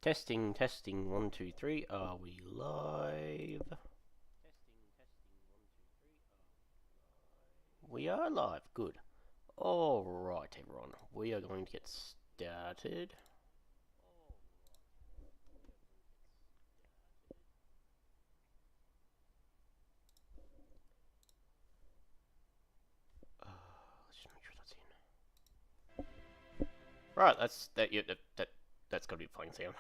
Testing, testing, 1, 2, 3. Are we live? We are live. Good. Alright, everyone. We are going to get started. Let's just make sure that's in. Right, that's got to be playing sound.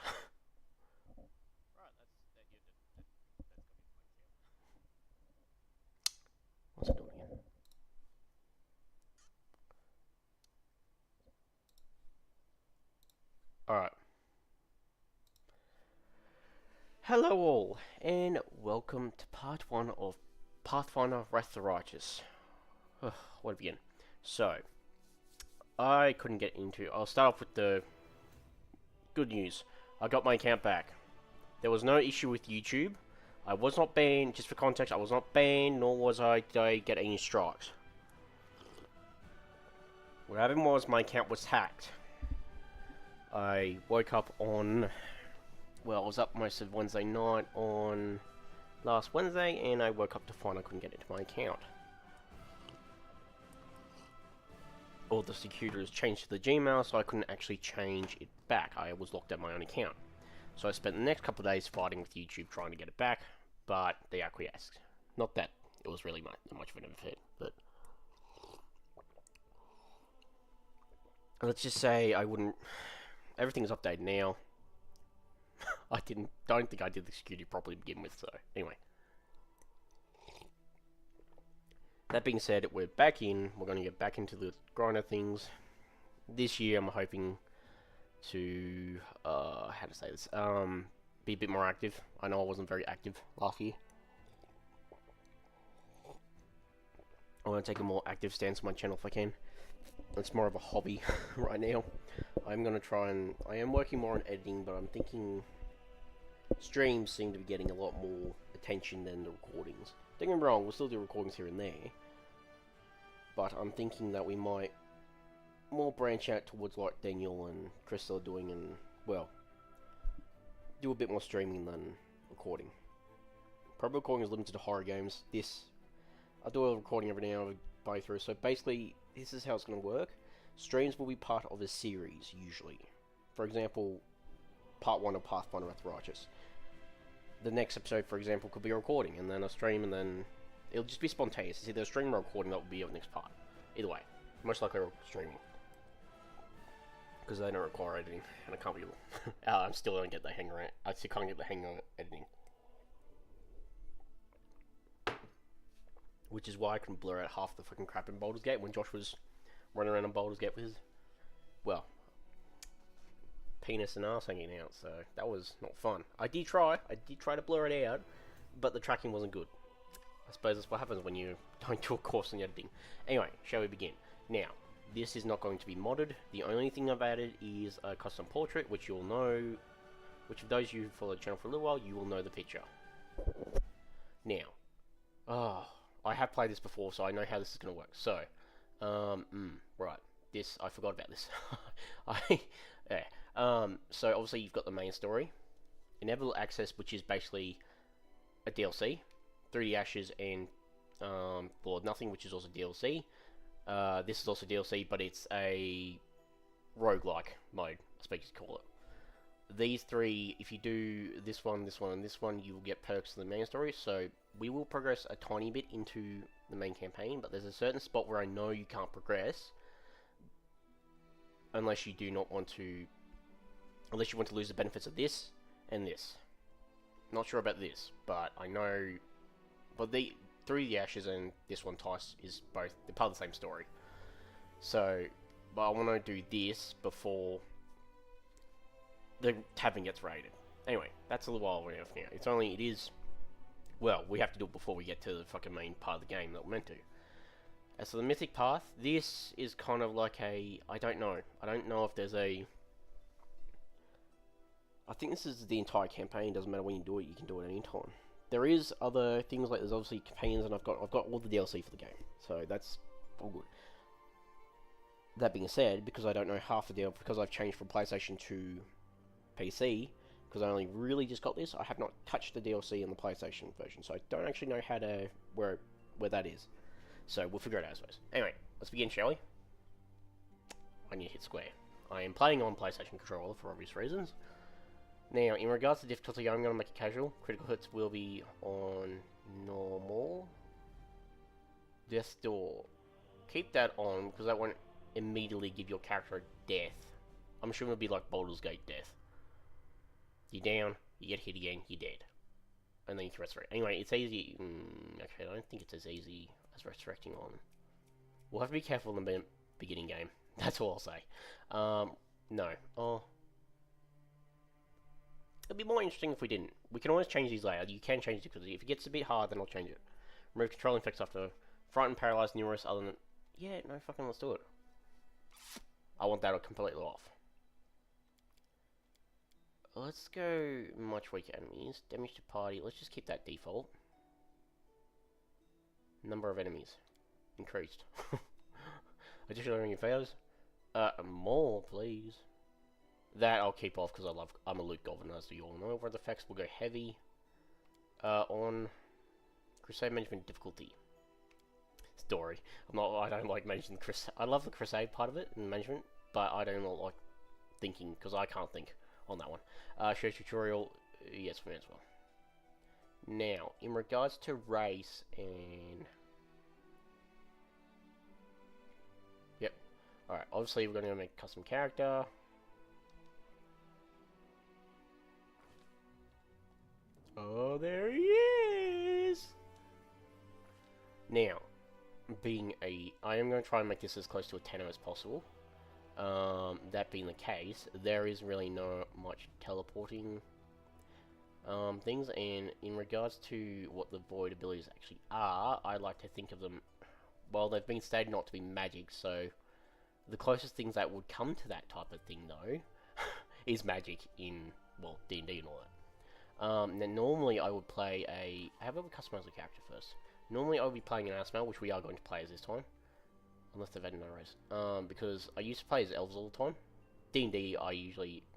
What's it doing again? Alright. Hello all, and welcome to part 1 of Pathfinder Wrath. What to begin? So, I couldn't get into... I'll start off with the good news. I got my account back. There was no issue with YouTube. I was not banned, just for context, I was not banned, nor did I get any strikes. What happened was my account was hacked. I woke up on... Well, I was up most of Wednesday night on last Wednesday, and I woke up to find I couldn't get into my account. All the security was changed to the Gmail, so I couldn't actually change it back. I was locked out my own account. So I spent the next couple of days fighting with YouTube trying to get it back, but they acquiesced. Not that it was really much of an effort, but... Let's just say I wouldn't... Everything's updated now. Don't think I did the security properly to begin with, so anyway. That being said, we're back in. We're going to get back into the grind of things. This year, I'm hoping to, how to say this, be a bit more active. I know I wasn't very active last year. I want to take a more active stance on my channel if I can. It's more of a hobby right now. I'm going to try and... I am working more on editing, but I'm thinking... Streams seem to be getting a lot more attention than the recordings. Don't get me wrong, we'll still do recordings here and there. But I'm thinking that we might more branch out towards like Daniel and Crystal are doing and, well, do a bit more streaming than recording. Probably recording is limited to horror games. I do a recording every now and by through. So basically, this is how it's going to work. Streams will be part of a series, usually. For example, part 1 of Pathfinder Wrath. The next episode, for example, could be a recording, and then a stream, and then it'll just be spontaneous. It's either a stream or a recording that will be the next part. Either way, most likely streaming. Because they don't require editing, and I can't be... I still don't get the hang of it. I still can't get the hang of editing. Which is why I can blur out half the fucking crap in Baldur's Gate when Josh was running around in Baldur's Gate with his... Well... penis and ass hanging out, so that was not fun. I did try to blur it out, but the tracking wasn't good. I suppose that's what happens when you don't do a course on editing. Anyway, shall we begin? Now, this is not going to be modded. The only thing I've added is a custom portrait, which you'll know, which of those of you who follow the channel for a little while, you will know the picture. Now, I have played this before, so I know how this is going to work. So, right, I forgot about this. So obviously you've got the main story, Inevitable Access, which is basically a DLC, 3D Ashes and Lord Nothing, which is also DLC. This is also DLC, but it's a roguelike mode, I suppose you could call it. These three, if you do this one, and this one, you will get perks to the main story, so we will progress a tiny bit into the main campaign, but there's a certain spot where I know you can't progress, unless you do not want to... Unless you want to lose the benefits of this and this. Not sure about this, but I know... But Through the Ashes and this one, Tice, is both... They're part of the same story. So, but I want to do this before the tavern gets raided. Anyway, that's a little while away now. It is... Well, we have to do it before we get to the fucking main part of the game that we're meant to. As for the Mythic Path, this is kind of like a... I don't know. I don't know if there's a... I think this is the entire campaign. Doesn't matter when you do it, you can do it any time. There is other things, like there's obviously campaigns, and I've got all the DLC for the game, so that's all good. That being said, because I don't know half the deal, because I've changed from PlayStation to PC, because I only really just got this. I have not touched the DLC in the PlayStation version, so I don't actually know how to where that is. So we'll figure it out as well. Anyway, let's begin, shall we? I need to hit square. I am playing on PlayStation controller for obvious reasons. Now, in regards to difficulty, I'm going to make it casual. Critical hits will be on normal. Death door. Keep that on, because that won't immediately give your character a death. I'm assuming it'll be like Baldur's Gate death. You're down, you get hit again, you're dead. And then you can resurrect. Anyway, it's easy. Okay, I don't think it's as easy as resurrecting on. We'll have to be careful in the beginning game. That's all I'll say. No. Oh. It'd be more interesting if we didn't. We can always change these later. You can change the difficulty. If it gets a bit hard, then I'll change it. Remove control effects after frightened, paralyzed, numerous, other than... Yeah, no, fucking let's do it. I want that completely off. Let's go much weaker enemies. Damage to party. Let's just keep that default. Number of enemies. Increased. Additional ring of failures. More, please. That I'll keep off because I'm a loot goblin, as you all know. Where the effects will go heavy. On Crusade Management difficulty. Story. I don't like managing the Crusade. I love the Crusade part of it and management, but I don't like thinking because I can't think on that one. Show tutorial. Yes, for me as well. Now, in regards to race and... Yep. Alright, obviously we're going to make a custom character. Oh, there he is! Now, I am going to try and make this as close to a Tenno as possible. That being the case, there is really not much teleporting things, and in regards to what the void abilities actually are, I like to think of them, well, they've been stated not to be magic, so the closest things that would come to that type of thing, though, is magic in, well, D&D and all that. Now normally I would play I have to customize the character first. Normally I would be playing an Asmal, which we are going to play as this time. Unless they've had no race. Because I used to play as elves all the time. D&D,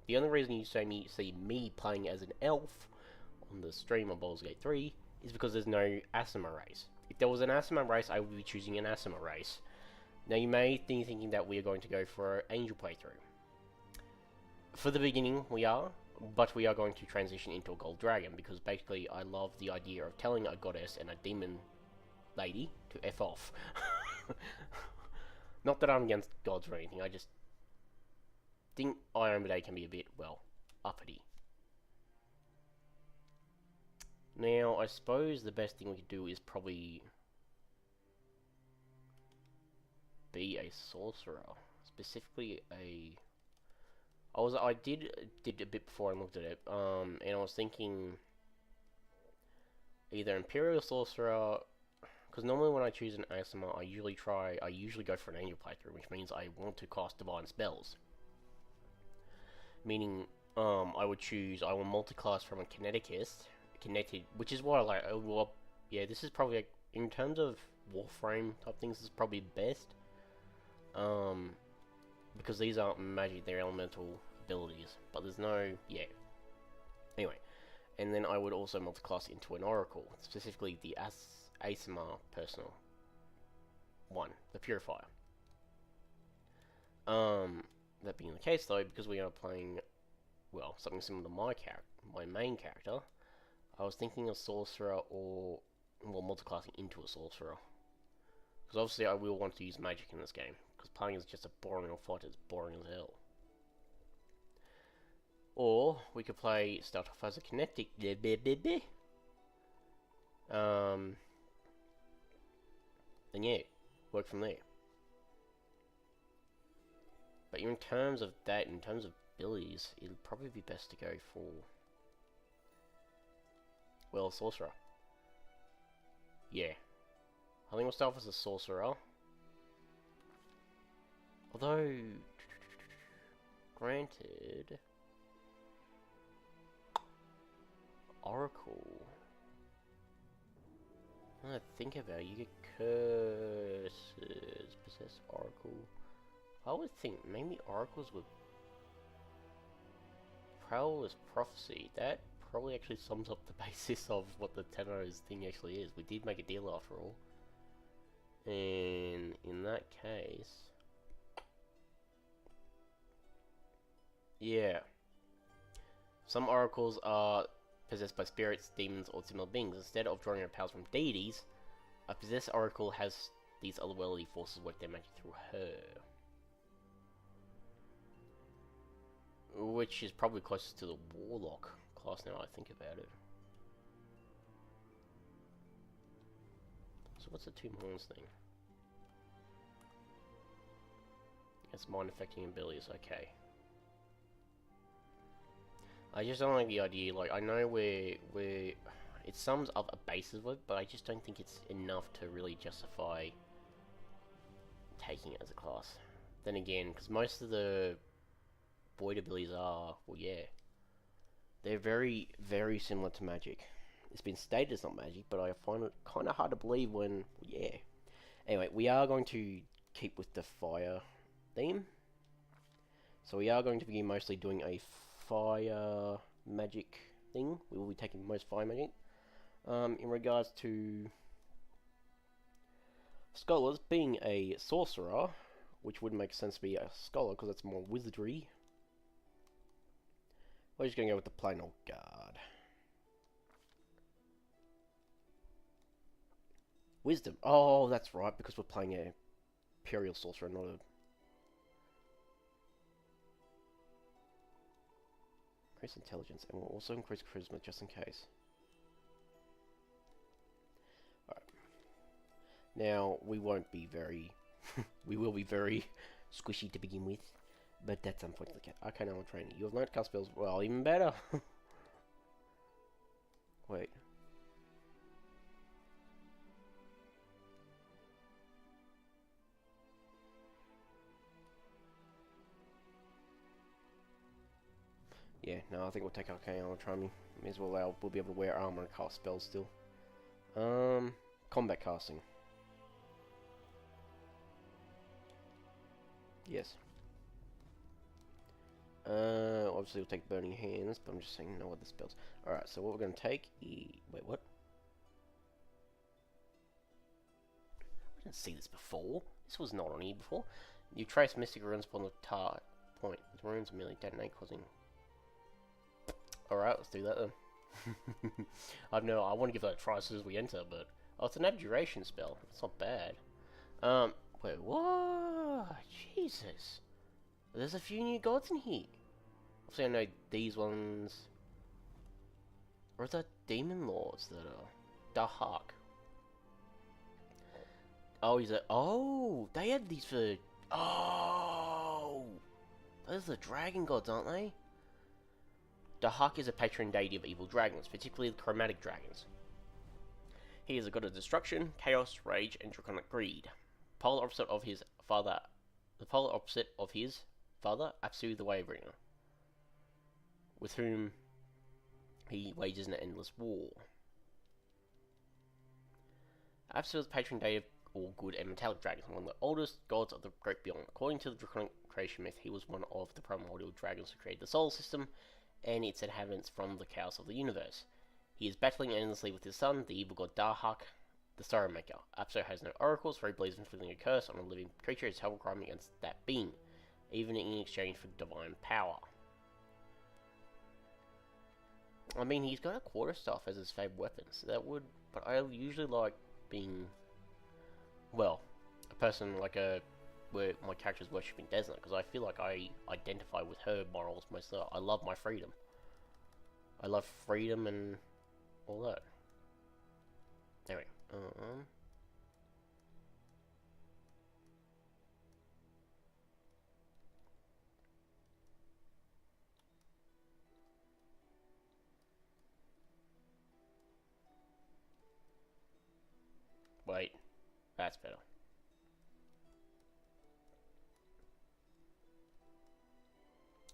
the only reason you see me playing as an elf on the stream on Baldur's Gate 3 is because there's no Asima race. If there was an Asima race, I would be choosing an Asima race. Now you may be thinking that we are going to go for an Angel playthrough. For the beginning, we are. But we are going to transition into a Gold Dragon, because basically I love the idea of telling a goddess and a demon lady to F off. Not that I'm against gods or anything, I just think Iomedae can be a bit, well, uppity. Now, I suppose the best thing we could do is probably be a sorcerer. Specifically a... I did a bit before I looked at it, and I was thinking either Imperial Sorcerer, because normally when I choose an ASMR, I usually go for an Angel playthrough, which means I want to cast Divine Spells. Meaning, I will multiclass from a Kinetic, which is what I like. Well, yeah, this is probably, like, in terms of Warframe type things, this is probably best. Because these aren't magic, they're elemental abilities. But there's no... yeah. Anyway. And then I would also multiclass into an Oracle. Specifically the ASMR personal one. The Purifier. That being the case though, because we are playing... well, something similar to my main character. I was thinking of Sorcerer or... well, multiclassing into a Sorcerer. Because obviously I will want to use magic in this game. Because playing is just a boring old fight, it's boring as hell. Or, we could start off as a Kinetic. And yeah, work from there. But in terms of abilities, it'll probably be best to go for... well, Sorcerer. Yeah. I think we'll start off as a Sorcerer. Although, granted, Oracle. Now that I think about it, you get curses, possess Oracle. I would think maybe Oracles would Prowler's Prophecy. That probably actually sums up the basis of what the Tenos thing actually is. We did make a deal after all. And in that case... yeah. Some oracles are possessed by spirits, demons, or similar beings. Instead of drawing their powers from deities, a possessed oracle has these otherworldly forces work their magic through her. Which is probably closest to the Warlock class now I think about it. So what's the two horns thing? It's mind affecting abilities, okay. I just don't like the idea, like, I know where it sums up a basis of it, but I just don't think it's enough to really justify taking it as a class. Then again, because most of the void abilities are, well, yeah, they're very, very similar to magic. It's been stated it's not magic, but I find it kind of hard to believe when, yeah. Anyway, we are going to keep with the fire theme. So we are going to be mostly doing a fire magic thing. We will be taking most fire magic. In regards to scholars, being a sorcerer, which would make sense to be a scholar because that's more wizardry, we're just going to go with the plain old guard. Wisdom. Oh, that's right, because we're playing a imperial sorcerer, not a... increase intelligence, and we'll also increase charisma just in case. Alright. Now, we won't be very... we will be very squishy to begin with, but that's unfortunately. Okay, now I'm training. You have learned cast spells. Well, even better. Wait. Yeah, no, I think we'll take Arcane Armor Training. May as well we'll be able to wear armor and cast spells still. Combat casting. Yes. Obviously we'll take Burning Hands, but I'm just saying no other spells. Alright, so what we're going to take is... wait, what? I didn't see this before. This was not on here before. You trace mystic runes upon the tar point. The runes merely detonate, causing... alright, let's do that then. I want to give that a try as soon as we enter, but... oh, it's an abjuration spell. It's not bad. Wait, what? Jesus. There's a few new gods in here. Obviously, I know these ones... or is that demon lords that are... Dahak. Oh, is it? Oh, they had these for... oh! Those are the dragon gods, aren't they? Dahak is a patron deity of evil dragons, particularly the chromatic dragons. He is a god of destruction, chaos, rage, and draconic greed. Polar opposite of his father... the polar opposite of his father, Apsu the Wavebringer, with whom he wages an endless war. Apsu is the patron deity of all good and metallic dragons, one of the oldest gods of the Great Beyond. According to the draconic creation myth, he was one of the primordial dragons who created the solar system and its inhabitants from the chaos of the universe. He is battling endlessly with his son, the evil god Dahak, the Sorrow Maker. Apsu has no oracles, for he believes in inflicting a curse on a living creature is hell crime against that being, even in exchange for divine power. I mean, he's got a quarterstaff as his favourite weapon, so that would... but I usually like being... well, a person like where my character's worshipping Desna, because I feel like I identify with her morals most of the time. I love my freedom. I love freedom and all that. Anyway, wait, that's better.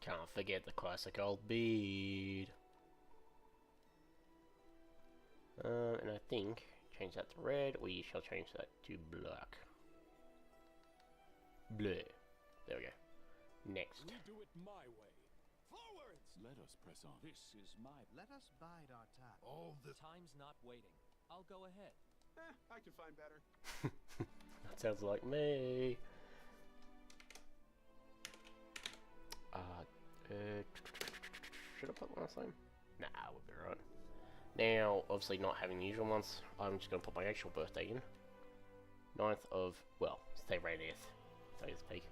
Can't forget the classic old bead. And I think, change that to red, we shall change that to black. Blue. There we go. Next. We do it my way. Forwards! Let us press on. This is my... Let us bide our time. All the... Time's not waiting. I'll go ahead. I can find better. That sounds like me. Should I put last name? Nah, we'll be right. Now, obviously not having the usual ones, I'm just going to put my actual birthday in. 9th of, well, stay right 8th, so to speak.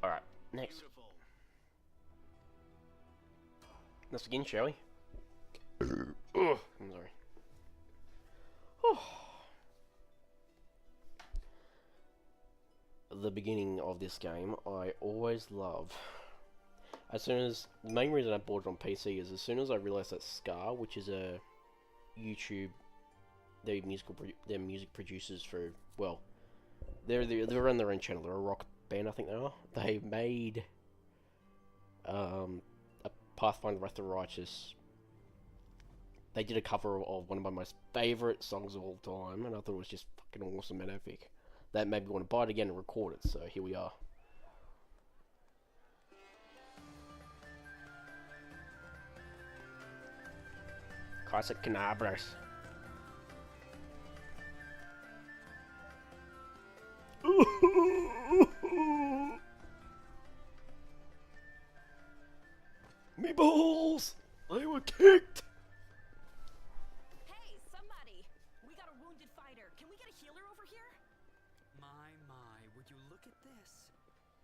Alright, next. Beautiful. Let's begin, shall we? I'm sorry. The beginning of this game, I always love. As soon as the main reason I bought it on PC is as soon as I realized that Scar, which is a YouTube, their music producers for, well, they're on their own channel. They're a rock band, I think they are. They made a Pathfinder Wrath. They did a cover of one of my most favorite songs of all time, and I thought it was just fucking awesome and epic. That made me want to buy it again and record it, so here we are. Classic Canabras. Me balls! They were kicked! Hey, somebody! We got a wounded fighter. Can we get a healer over here? My, would you look at this?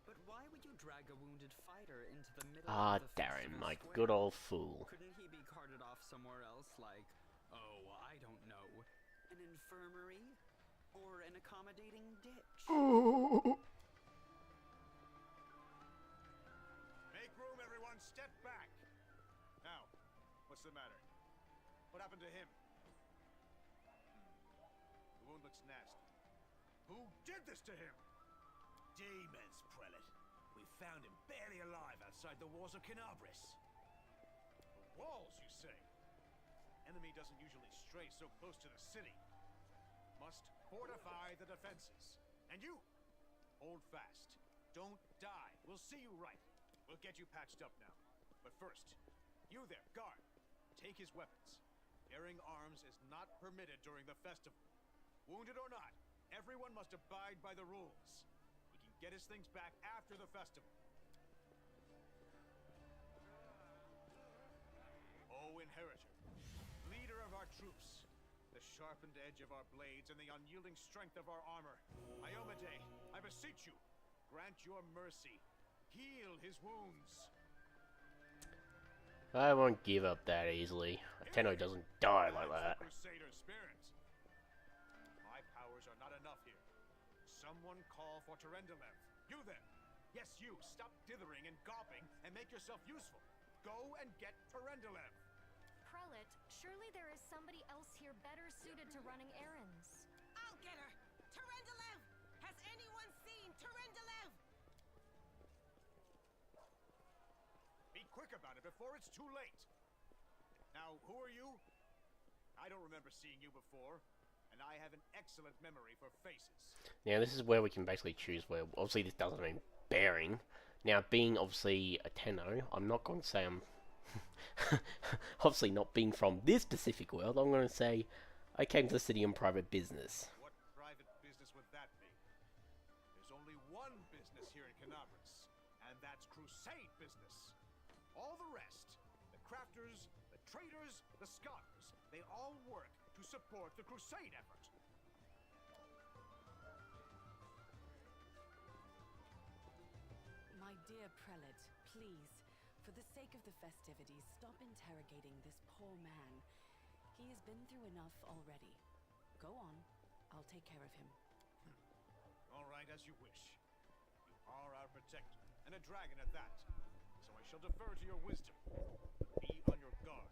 But why would you drag a wounded fighter into the middle of the Darren, festival my square? good old fool. Couldn't he be carted off somewhere else, like, oh, I don't know, an infirmary? Or an accommodating ditch? Make room, everyone. Step back. Now, what's the matter? What happened to him? The wound looks nasty. Who did this to him? Demons, Prelate. We found him barely alive outside the walls of Canabras. The walls, you say? Enemy doesn't usually stray so close to the city. Must fortify the defenses. And you, hold fast. Don't die. We'll see you right. We'll get you patched up now. But first, you there, guard. Take his weapons. Bearing arms is not permitted during the festival. Wounded or not, everyone must abide by the rules. He can get his things back after the festival. O Inheritor, leader of our troops, the sharpened edge of our blades and the unyielding strength of our armor, Iomade, I beseech you, grant your mercy. Heal his wounds. I won't give up that easily. Tenno doesn't die like that. Crusader spirit. My powers are not enough here. Someone call for Terendelev. You there. Yes, you. Stop dithering and gawping and make yourself useful. Go and get Terendelev. Prelate, surely there is somebody else here better suited to running errands. I'll get her! Terendelev! Has anyone seen Terendelev? Be quick about it before it's too late. Now, who are you? I don't remember seeing you before, and I have an excellent memory for faces. Now this is where we can basically choose where, obviously this doesn't mean bearing. Now being obviously a Tenno, I'm not going to say I'm, obviously not being from this specific world, I'm going to say I came to the city on private business. What private business would that be? There's only one business here in Canabras, and that's crusade business. All the rest, the crafters, the traders, the scholars, they all work to support the crusade effort. My dear prelate, please, for the sake of the festivities, stop interrogating this poor man. He has been through enough already. Go on, I'll take care of him. All right, as you wish. You are our protector, and a dragon at that. So I shall defer to your wisdom. Be on your guard.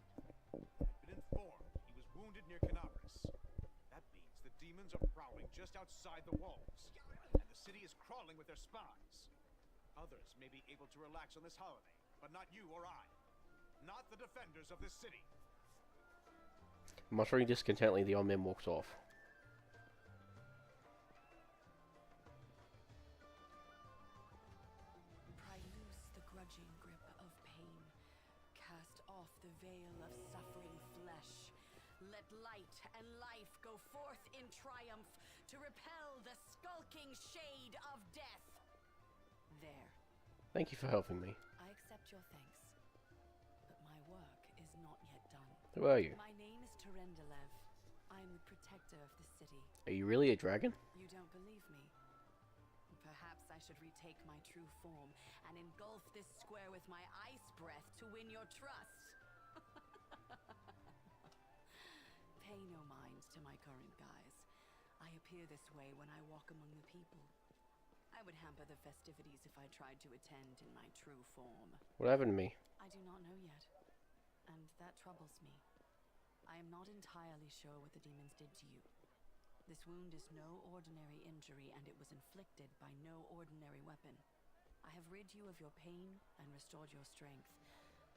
I've been informed he was wounded near Canabras. That means the demons are prowling just outside the walls, and the city is crawling with their spies. Others may be able to relax on this holiday, but not you or I. Not the defenders of this city. Muttering discontentedly, the old man walks off. Pry loose the grudging grip of light and life go forth in triumph to repel the skulking shade of death. There. Thank you for helping me. I accept your thanks. But my work is not yet done. Who are you? My name is Terendelev. I am the protector of the city. Are you really a dragon? You don't believe me? Perhaps I should retake my true form and engulf this square with my ice breath to win your trust. Pay no mind to my current guise. I appear this way when I walk among the people. I would hamper the festivities if I tried to attend in my true form. What happened to me? I do not know yet, and that troubles me. I am not entirely sure what the demons did to you. This wound is no ordinary injury, and it was inflicted by no ordinary weapon. I have rid you of your pain and restored your strength,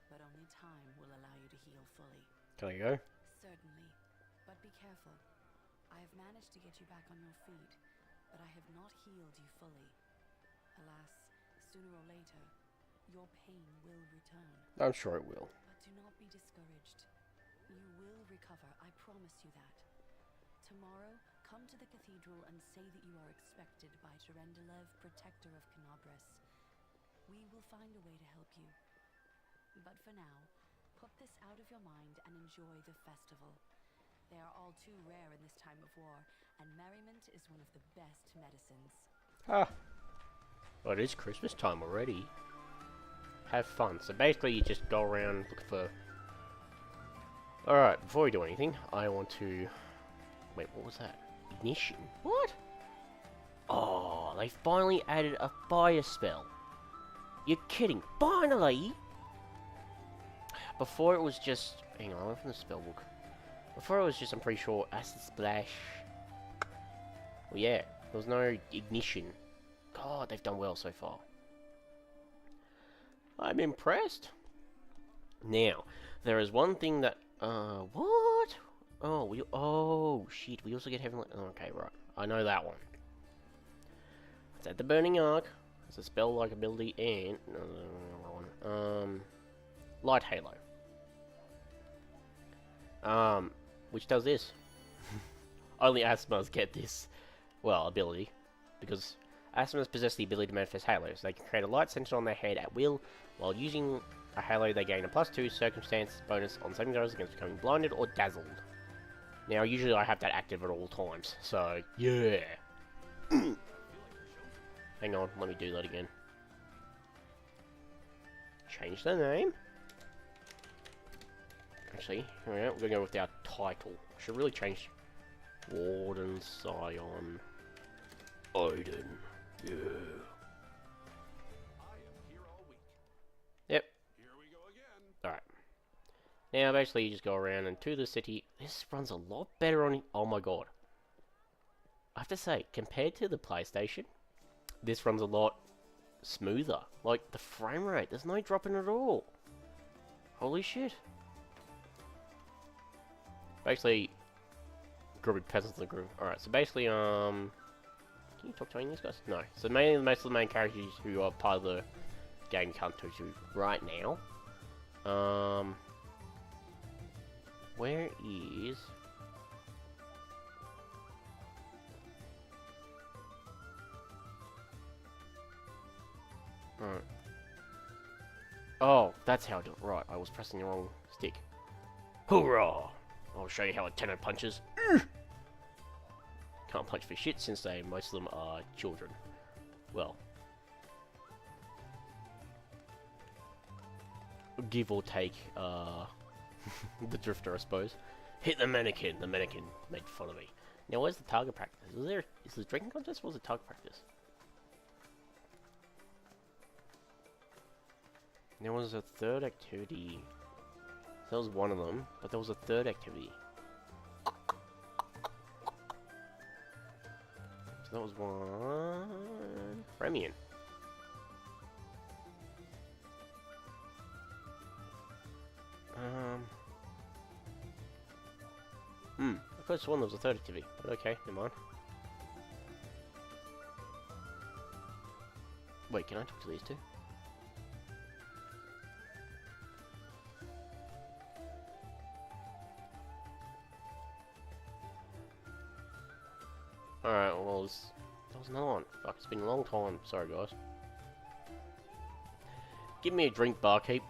but only time will allow you to heal fully. Can I go? Certainly, but be careful. I have managed to get you back on your feet, but I have not healed you fully. Alas, sooner or later, your pain will return. I'm sure it will. But do not be discouraged. You will recover, I promise you that. Tomorrow, come to the cathedral and say that you are expected by Terendelev, protector of Canabras. We will find a way to help you. But for now, put this out of your mind and enjoy the festival. They are all too rare in this time of war, and merriment is one of the best medicines. Ah. Well, it is Christmas time already. Have fun. So basically you just go around looking for... Alright, before we do anything, I want to... Wait, what was that? Ignition? What? Oh, they finally added a fire spell. You're kidding. Finally! Before it was just... Hang on, I went from the spell book. Before it was just, I'm pretty sure, acid splash. Well, yeah, there was no ignition. God, they've done well so far. I'm impressed. Now, there is one thing that, what? Oh, shit, we also get Heavenly, okay, right, I know that one. It's at the Burning Arc, it's a spell-like ability, and, Light Halo. Which does this. Only Asthmas get this, well, ability, because Asthmas possess the ability to manifest halos. They can create a light centered on their head at will. While using a halo, they gain a +2 circumstance bonus on saving throws against becoming blinded or dazzled. Now, usually I have that active at all times, so, yeah. Hang on, let me do that again. Change the name. Actually, here we go. We're going to go with our title. Should really change Warden Scion Aidan. Yeah. I am here all week. Yep. Here we go again. Alright. Now, basically, you just go around and to the city. This runs a lot better on... Oh my god. I have to say, compared to the PlayStation, this runs a lot smoother. Like, the frame rate, there's no dropping at all. Holy shit. Basically, group of peasants in the group. Alright, so basically, can you talk to any of these guys? No. So mainly, most of the main characters who are part of the game come to right now. Where is... Right. Oh, that's how I do it. Right, I was pressing the wrong stick. Hoorah! I'll show you how a tenor punches. Can't punch for shit since most of them are children. Well. Give or take, the drifter, I suppose. Hit the mannequin. The mannequin made fun of me. Now, where's the target practice? Is the drinking contest or was it target practice? There was a third activity. That was one of them, but there was a third activity. So that was one... Remian. I could have sworn there was a third activity, but okay, never mind. Wait, can I talk to these two? Alright, well, that was another one. Fuck, it's been a long time. Sorry, guys. Give me a drink, barkeep.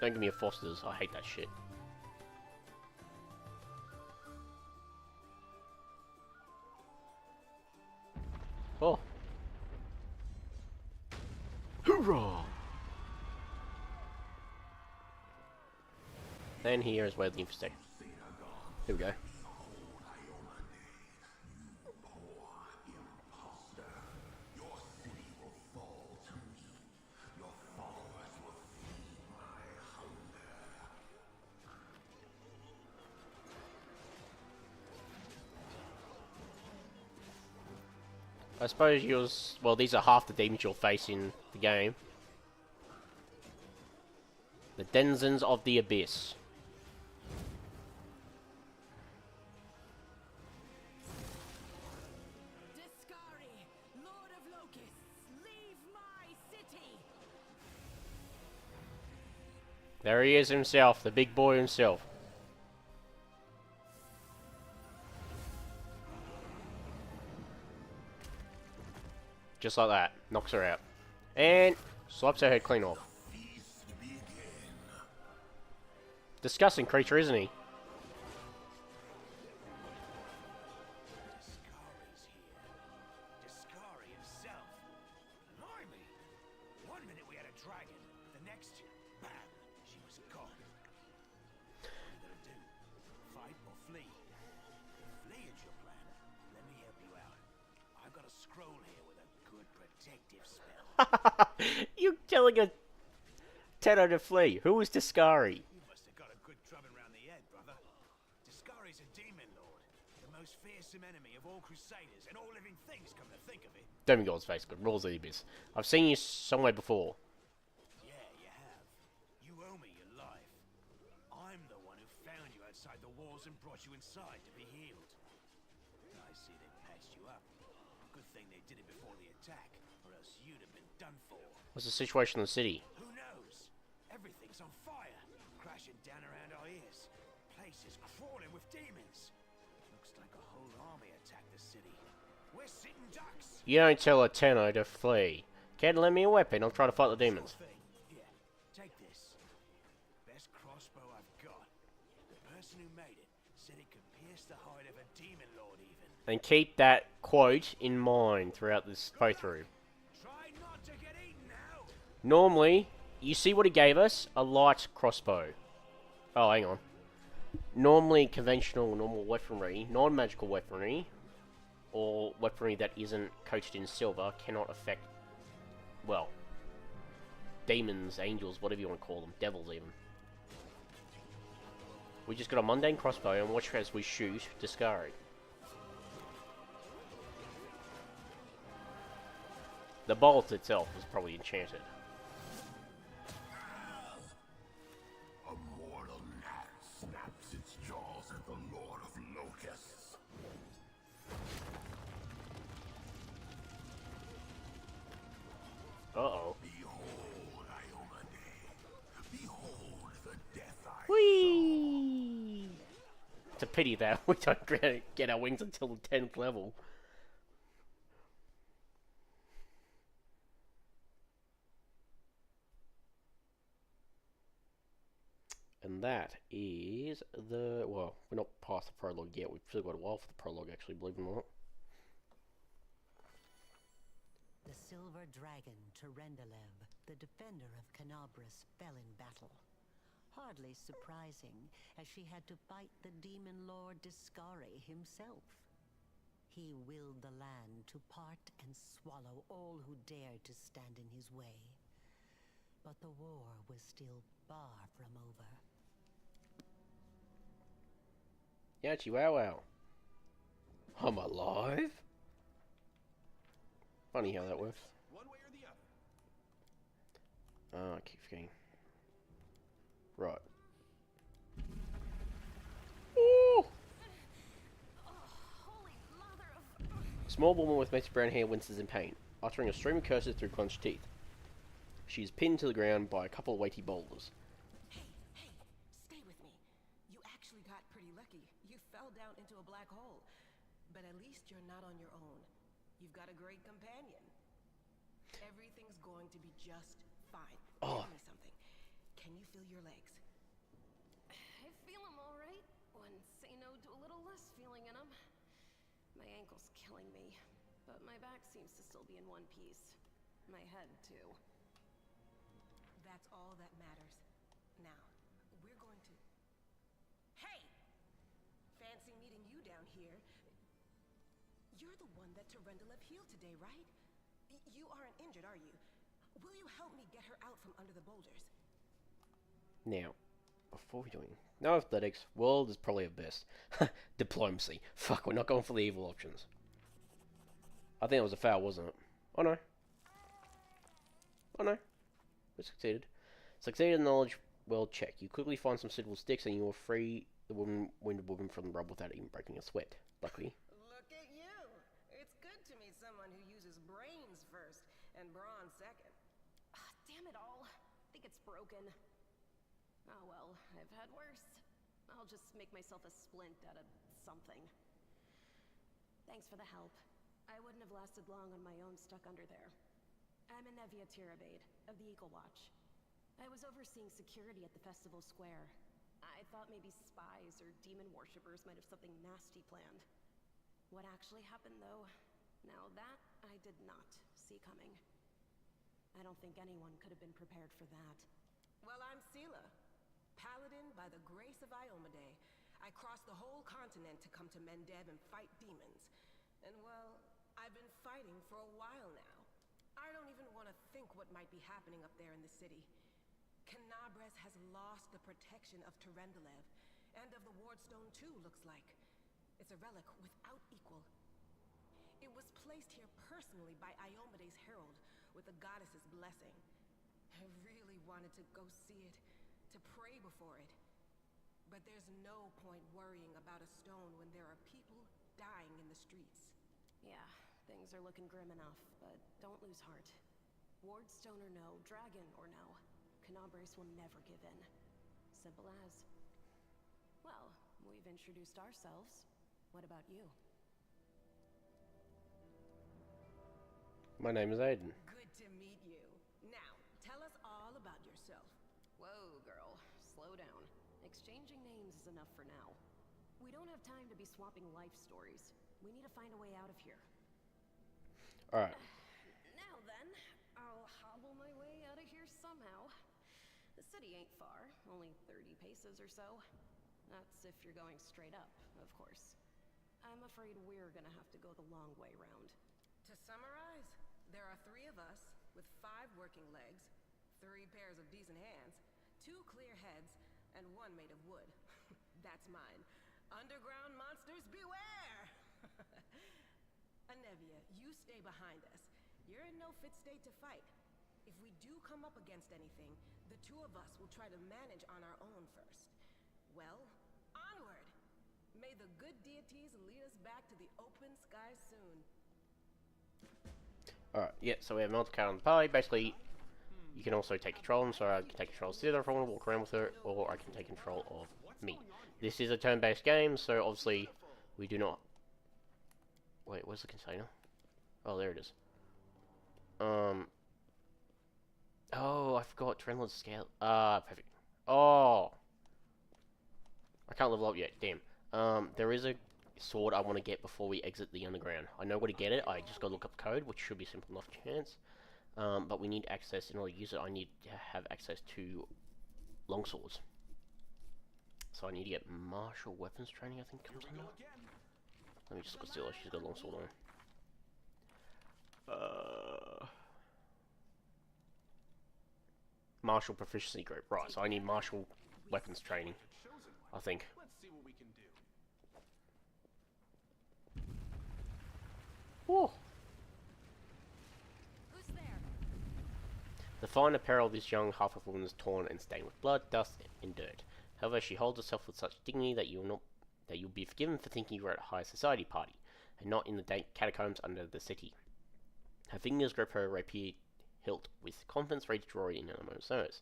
Don't give me a Foster's. I hate that shit. Oh. Hoorah! And here is where the infestation. Here we go. I suppose yours... Well, these are half the demons you'll face in the game. The denizens of the abyss. Discari, Lord of Locusts, leave my city! There he is himself, the big boy himself. Just like that. Knocks her out. And swipes her head clean off. Disgusting creature, isn't he? Discari's here. Discari himself. Blimey! One minute we had a dragon, the next, bam, she was gone. What are you gonna do? Fight or flee? Flee is your plan. Let me help you out. I've got a scroll here with a good protective spell. You telling a Tenno to flee. Who is Discari? You must have got a good drubbing round the head, brother. Discari's a demon lord, the most fearsome enemy of all crusaders and all living things, come to think of it. Demigod's face, but rules of the abyss. I've seen you somewhere before. Yeah, you have. You owe me your life. I'm the one who found you outside the walls and brought you inside to be healed. I see they patched you up. Good thing they did it before the attack, or else you'd have been done for. What's the situation in the city? Who knows? Everything's on fire, crashing down around our ears. Place is crawling with demons. Looks like a whole army attacked the city. We're sitting ducks. You don't tell a Tenno to flee. Can't lend me a weapon, I'll try to fight the demons. Sure thing. Here, take this. Best crossbow I've got. The person who made it said it could pierce the hide of a demon lord even. And keep that quote in mind throughout this playthrough. Try not to get eaten now. Normally, you see what he gave us? A light crossbow. Oh, hang on. Normally, conventional, normal weaponry, non-magical weaponry, or weaponry that isn't coated in silver cannot affect, well, demons, angels, whatever you want to call them, devils even. We just got a mundane crossbow and watch as we shoot Discari. The bolt itself is probably enchanted. A mortal gnat snaps its jaws at the Lord of Locusts. Uh-oh. Behold, Iomade. Behold the death I Whee! It's a pity that we don't get our wings until the 10th level. And that is the... Well, we're not past the prologue yet. We've still got a while for the prologue, actually, believe it or not. The silver dragon Terendelev, the defender of Canabras, fell in battle. Hardly surprising, as she had to fight the demon lord Discari himself. He willed the land to part and swallow all who dared to stand in his way. But the war was still far from over. Yachi wow wow. I'm alive? Funny how that works. One way or the other. I keep forgetting. Right. Ooh! Small woman with messy brown hair winces in pain, uttering a stream of curses through clenched teeth. She is pinned to the ground by a couple of weighty boulders. Hey, stay with me. You actually got pretty lucky. You fell down into a black hole. But at least you're not on your own. You've got a great companion. Everything's going to be just fine. Oh. Tell me something. Can you feel your legs? I feel them all right. When say no to a little less feeling in them. My ankle's killing me, but my back seems to still be in one piece. My head, too. That's all that matters. Now, we're going to... Hey! Fancy meeting you down here. You're the one that Terendelev healed today, right? You aren't injured, are you? Will you help me get her out from under the boulders? Now, before we doing no athletics, world is probably a best. Diplomacy. Fuck, we're not going for the evil options. I think it was a foul, wasn't it? Oh no. Oh no. We succeeded. Succeeded in knowledge. Well, check. You quickly find some suitable sticks and you will free the wounded woman from the rubble without even breaking a sweat. Luckily. Look at you! It's good to meet someone who uses brains first and brawn second. Damn it all. I think it's broken. Oh well, I've had worse. I'll just make myself a splint out of something. Thanks for the help. I wouldn't have lasted long on my own stuck under there. I'm Anevia Tirabade, of the Eagle Watch. I was overseeing security at the festival square. I thought maybe spies or demon worshippers might have something nasty planned. What actually happened, though, now that I did not see coming. I don't think anyone could have been prepared for that. Well, I'm Sela, paladin by the grace of Iomade. I crossed the whole continent to come to Mendev and fight demons. And well, I've been fighting for a while now. I don't even want to think what might be happening up there in the city. Canabres has lost the protection of Terendelev, and of the Wardstone too, looks like. It's a relic without equal. It was placed here personally by Iomade's herald, with the goddess's blessing. I really wanted to go see it, to pray before it. But there's no point worrying about a stone when there are people dying in the streets. Yeah, things are looking grim enough, but don't lose heart. Wardstone or no, dragon or no, Canabres will never give in. Simple as. Well, we've introduced ourselves. What about you? My name is Aidan. Good to meet you. Now, tell us all about yourself. Whoa, girl. Slow down. Exchanging names is enough for now. We don't have time to be swapping life stories. We need to find a way out of here. Alright. Now then, I'll hobble my way out of here somehow. The city ain't far, only 30 paces or so. That's if you're going straight up, of course. I'm afraid we're gonna have to go the long way round. To summarize, there are 3 of us, with 5 working legs, 3 pairs of decent hands, 2 clear heads, and 1 made of wood. That's mine. Underground monsters beware! Anevia, you stay behind us. You're in no fit state to fight. If we do come up against anything, the 2 of us will try to manage on our own first. Well, onward! May the good deities lead us back to the open sky soon. Alright, yeah, so we have multiple characters on the party. Basically, you can also take control of them, so I can take control of Sila if I want to walk around with her, or I can take control of me. This is a turn-based game, so obviously we do not... Wait, where's the container? Oh, there it is. Oh, I forgot Trendlord's scale. Perfect. Oh! I can't level up yet, damn. There is a sword I want to get before we exit the underground. I know where to get it, I just gotta look up the code, which should be simple enough chance. But we need access, in order to use it, I need to have access to longswords. So I need to get martial weapons training, I think comes under. Let me just look at Zilla, she's got a longsword on her. Martial proficiency group, right, so I need martial weapons training, I think. Let's see what we can do. Whoa. Who's there? The fine apparel of this young half-elf woman is torn and stained with blood, dust, and dirt. However, she holds herself with such dignity that you'll be forgiven for thinking you are at a high society party, and not in the dank catacombs under the city. Her fingers grip her rapier hilt with confidence, ready to draw it in a moment's notice.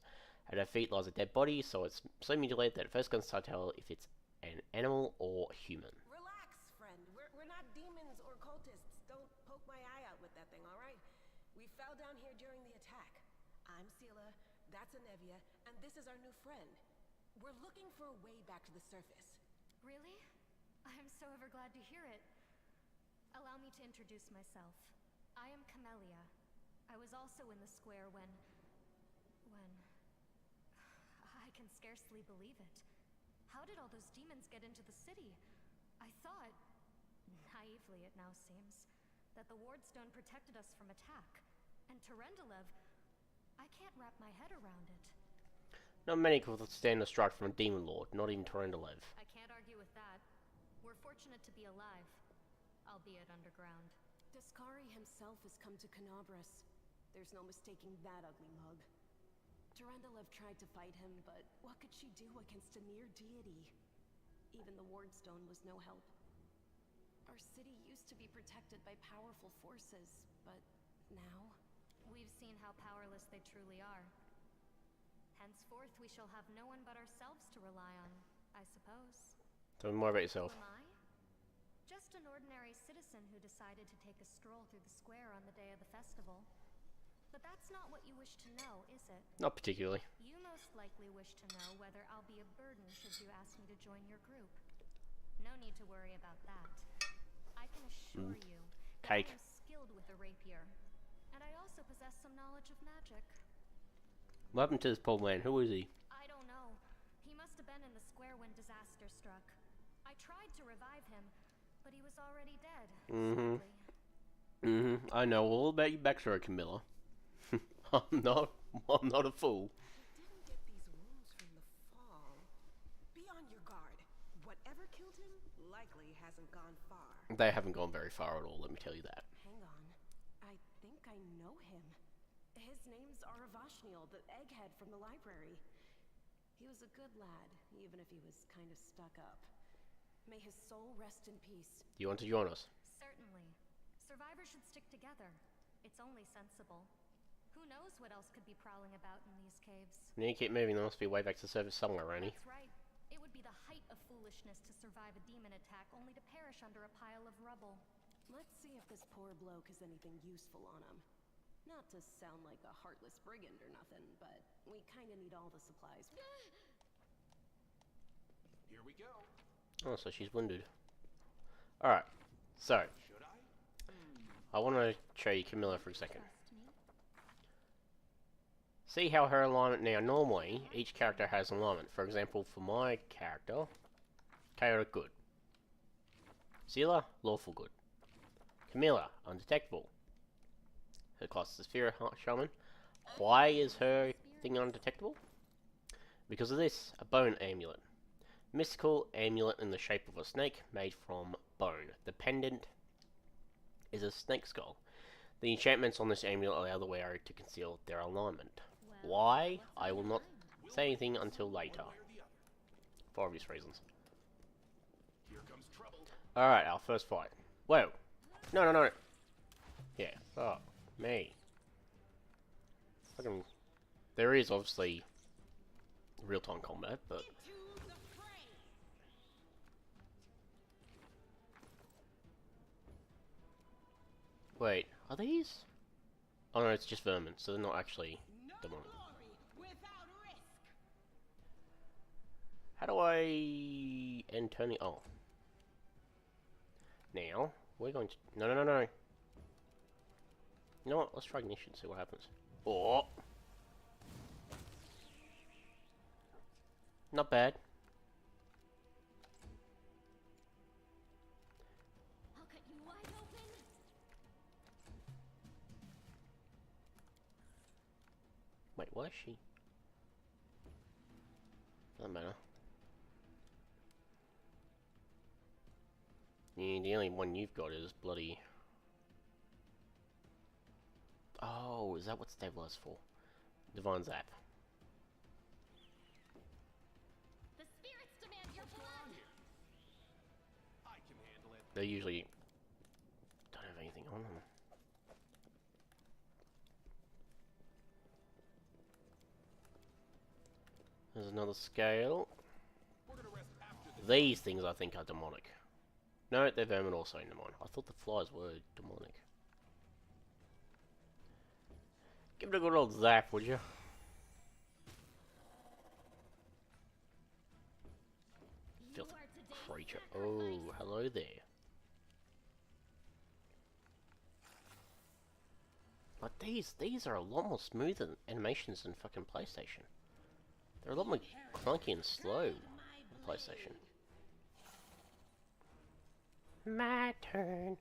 At her feet lies a dead body, so it's so mutilated that at first glance it's hard to tell if it's an animal or human. Relax, friend. We're not demons or cultists. Don't poke my eye out with that thing, alright? We fell down here during the attack. I'm Sela, that's Anevia, and this is our new friend. We're looking for a way back to the surface. Really? I'm so ever glad to hear it. Allow me to introduce myself. I am Camellia. I was also in the square when... I can scarcely believe it. How did all those demons get into the city? I thought, naively it now seems, that the Wardstone protected us from attack. And Terendelev, I can't wrap my head around it. Not many could withstand a strike from a demon lord, not even Terendelev. I can't argue with that. We're fortunate to be alive, albeit underground. Discari himself has come to Canabras. There's no mistaking that ugly mug. Terendelev tried to fight him, but what could she do against a near deity? Even the Wardstone was no help. Our city used to be protected by powerful forces, but now... We've seen how powerless they truly are. Henceforth, we shall have no one but ourselves to rely on, I suppose. Tell me more about yourself. Who am I? Just an ordinary citizen who decided to take a stroll through the square on the day of the festival. But that's not what you wish to know, is it? Not particularly. You most likely wish to know whether I'll be a burden should you ask me to join your group. No need to worry about that. I can assure you that I am skilled with a rapier, and I also possess some knowledge of magic. What happened to this poor man? Who is he? I don't know. He must have been in the square when disaster struck. I tried to revive him, but he was already dead. Sadly. I know all about your backstory, Camilla. I'm not a fool. He didn't get these wounds from the fall. Be on your guard. Whatever killed him likely hasn't gone far. They haven't gone very far at all, let me tell you that. Hang on. I think I know him. His name's Aravashniel, the egghead from the library. He was a good lad, even if he was kind of stuck up. May his soul rest in peace. You want to join us? Certainly. Survivors should stick together. It's only sensible. Who knows what else could be prowling about in these caves? You need to keep moving, there must be a way back to the surface somewhere, Randy. That's right. It would be the height of foolishness to survive a demon attack only to perish under a pile of rubble. Let's see if this poor bloke has anything useful on him. Not to sound like a heartless brigand or nothing, but we kinda need all the supplies. Here we go. Oh, so she's wounded. Alright, so Should I? I want to show you Camilla for a second. See how her alignment now, normally, each character has an alignment. For example, for my character, chaotic good. Sela, lawful good. Camilla, undetectable. Her class is Fear Shaman. Why is her thing undetectable? Because of this, a bone amulet. Mystical amulet in the shape of a snake made from bone. The pendant is a snake skull. The enchantments on this amulet allow the wearer to conceal their alignment. Why? I will not say anything until later. For obvious reasons. Here comes trouble. Alright, our first fight. Whoa. No. Yeah. Oh, me. Fucking... There is obviously real-time combat, but... Wait, are these? Oh no, it's just vermin, so they're not actually demonic. How do I end turning? Oh. Now, we're going to... No. You know what? Let's try ignition, see what happens. Oh! Not bad. I'll cut you wide open. Wait, why is she? Doesn't matter. Yeah, the only one you've got is bloody... Oh, is that what Stabilize for? Divine Zap. The spirits demand your blood. I can handle it. They usually don't have anything on them. There's another scale. We're gonna rest after this. These things I think are demonic. No, they're vermin also, never mind. I thought the flies were demonic. Give it a good old zap, would you? Filthy creature. Oh, hello there. But these are a lot more smooth than animations than fucking PlayStation. They're a lot more clunky and slow on PlayStation. My turn.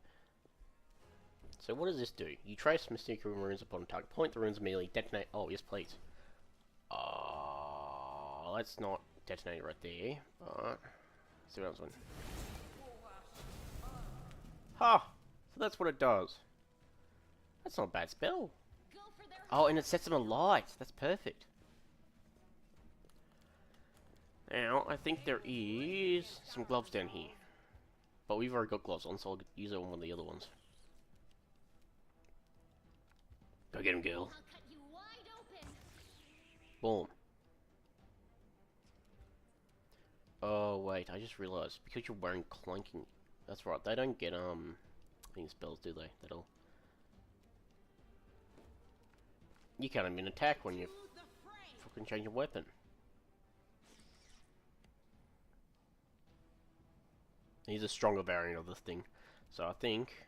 So what does this do? You trace mystical runes upon a target point. The runes immediately detonate. Oh, yes, please. Let's not detonate right there. But let's see what else one. Ha! So that's what it does. That's not a bad spell. Oh, and it sets them alight. That's perfect. Now, I think there is some gloves down here. But we've already got gloves on, so I'll use it on one of the other ones. Go get him, girl. Boom. Oh, wait, I just realized. Because you're wearing clunking... That's right, they don't get, any spells, do they? That'll... You can't even attack when you fucking change your weapon. He's a stronger variant of this thing. So I think...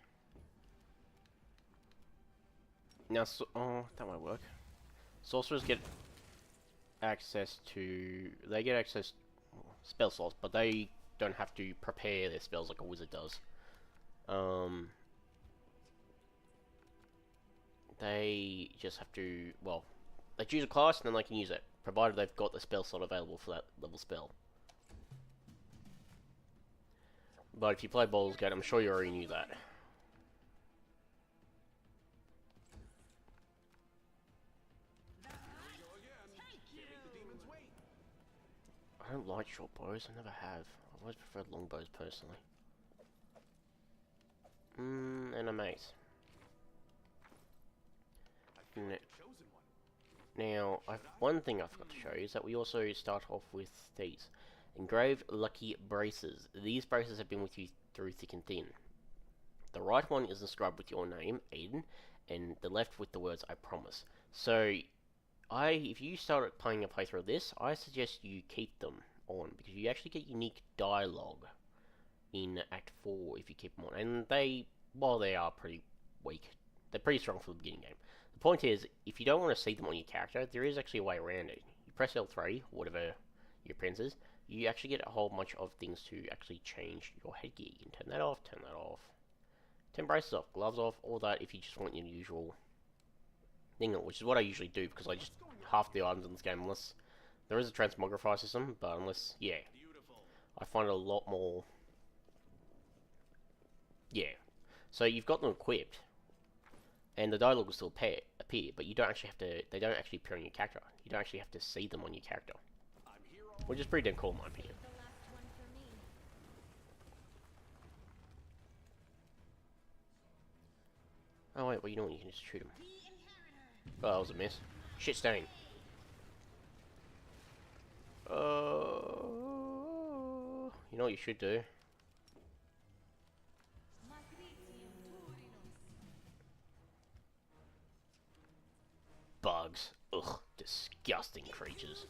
Now, oh, that might work. Sorcerers get access to... They get access... spell slots, but they don't have to prepare their spells like a wizard does. They just have to... Well, they choose a class and then they can use it, provided they've got the spell slot available for that level spell. But if you play Baldur's Gate, I'm sure you already knew that. I don't like short bows, I never have. I've always preferred long bows personally. And a mace. Now, one thing I forgot to show you is that we also start off with these. Engraved Lucky Braces. These braces have been with you through thick and thin. The right one is inscribed with your name, Aidan, and the left with the words, I promise. So, if you start playing a playthrough of this, I suggest you keep them on, because you actually get unique dialogue in Act 4 if you keep them on. And they, while they are pretty weak, they're pretty strong for the beginning game. The point is, if you don't want to see them on your character, there is actually a way around it. You press L3, whatever your prince is, you actually get a whole bunch of things to actually change your headgear. You can turn that off, turn braces off, gloves off, all that if you just want your usual thing, which is what I usually do, because I just half the items in this game, unless there is a transmogrifier system, but unless, yeah, I find it a lot more, yeah. So you've got them equipped, and the dialogue will still appear, but you don't actually have to, they don't actually appear on your character. You don't actually have to see them on your character. Which is pretty damn cool in my opinion. Oh wait, well you know what, you can just shoot him. Oh, that was a miss. Shit stain. You know what you should do? Bugs. Ugh, disgusting creatures.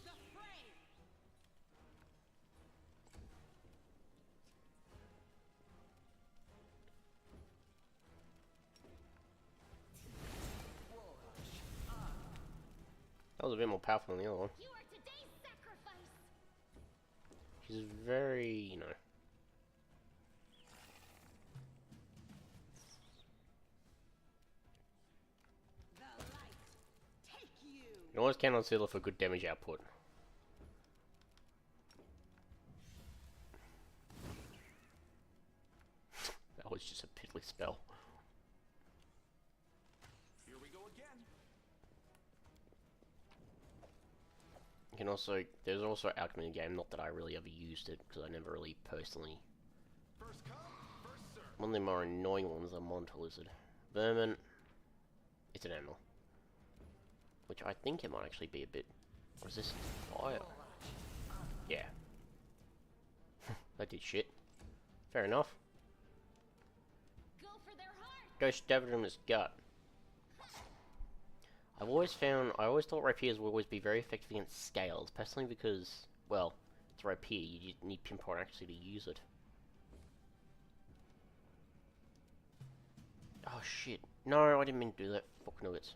That was a bit more powerful than the other one. She's very, you know. You always count on Sealer for good damage output. That was just a piddly spell. Here we go again. You can also, there's also alchemy in the game, not that I really ever used it, because I never really personally... First come, first serve. One of the more annoying ones is a monitor lizard. Vermin, it's an animal. Which I think it might actually be a bit resistant to fire. Yeah. That did shit. Fair enough. Go stab it in his gut. I always thought rapiers would always be very effective against scales, personally because, well, it's a rapier, you need pinpoint actually to use it. Oh shit. No, I didn't mean to do that. Fuck nuggets.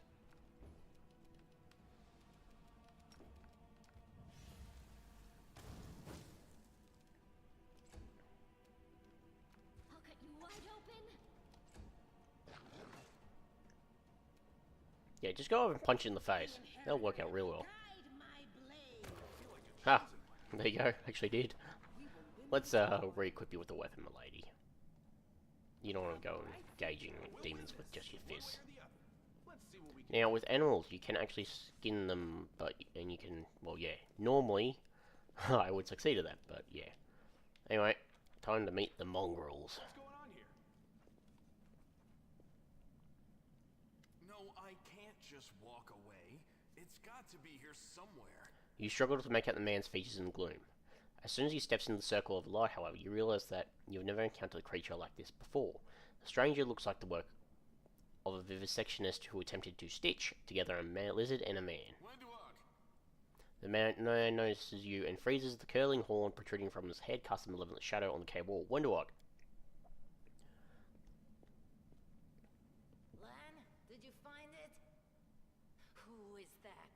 I'll cut you wide open. Yeah, just go over and punch it in the face. That'll work out real well. Ha! There you go, actually did. Let's re-equip you with the weapon, milady. You don't want to go engaging demons with just your fists. Now, with animals, you can actually skin them, and you can, well, yeah, normally, I would succeed at that, but yeah. Anyway, time to meet the mongrels. What's going on here? No, I can't just walk away. It's got to be here somewhere. You struggle to make out the man's features in the gloom. As soon as he steps into the circle of light, however, you realize that you've never encountered a creature like this before. The stranger looks like the work of a vivisectionist who attempted to stitch together a lizard and a man. The man notices you and freezes the curling horn protruding from his head, casting a malevolent shadow on the cave wall. Wonderwog. Lan, did you find it? Who is that?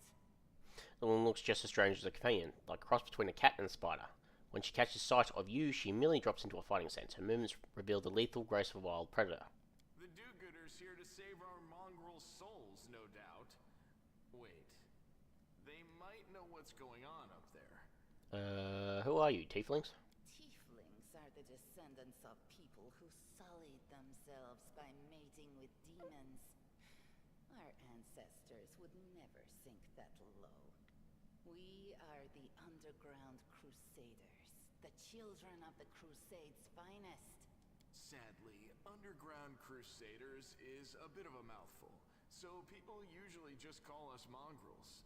The woman looks just as strange as a companion, like a cross between a cat and a spider. When she catches sight of you, she immediately drops into a fighting stance. Her movements reveal the lethal grace of a wild predator. The do-gooders here to save our mongrel souls, no doubt. Wait. They might know what's going on up there. Who are you, tieflings? Tieflings are the descendants of people who sullied themselves by mating with demons. Our ancestors would never sink that low. We are the underground crusaders, the children of the Crusade's finest. Sadly, underground crusaders is a bit of a mouthful, so people usually just call us mongrels.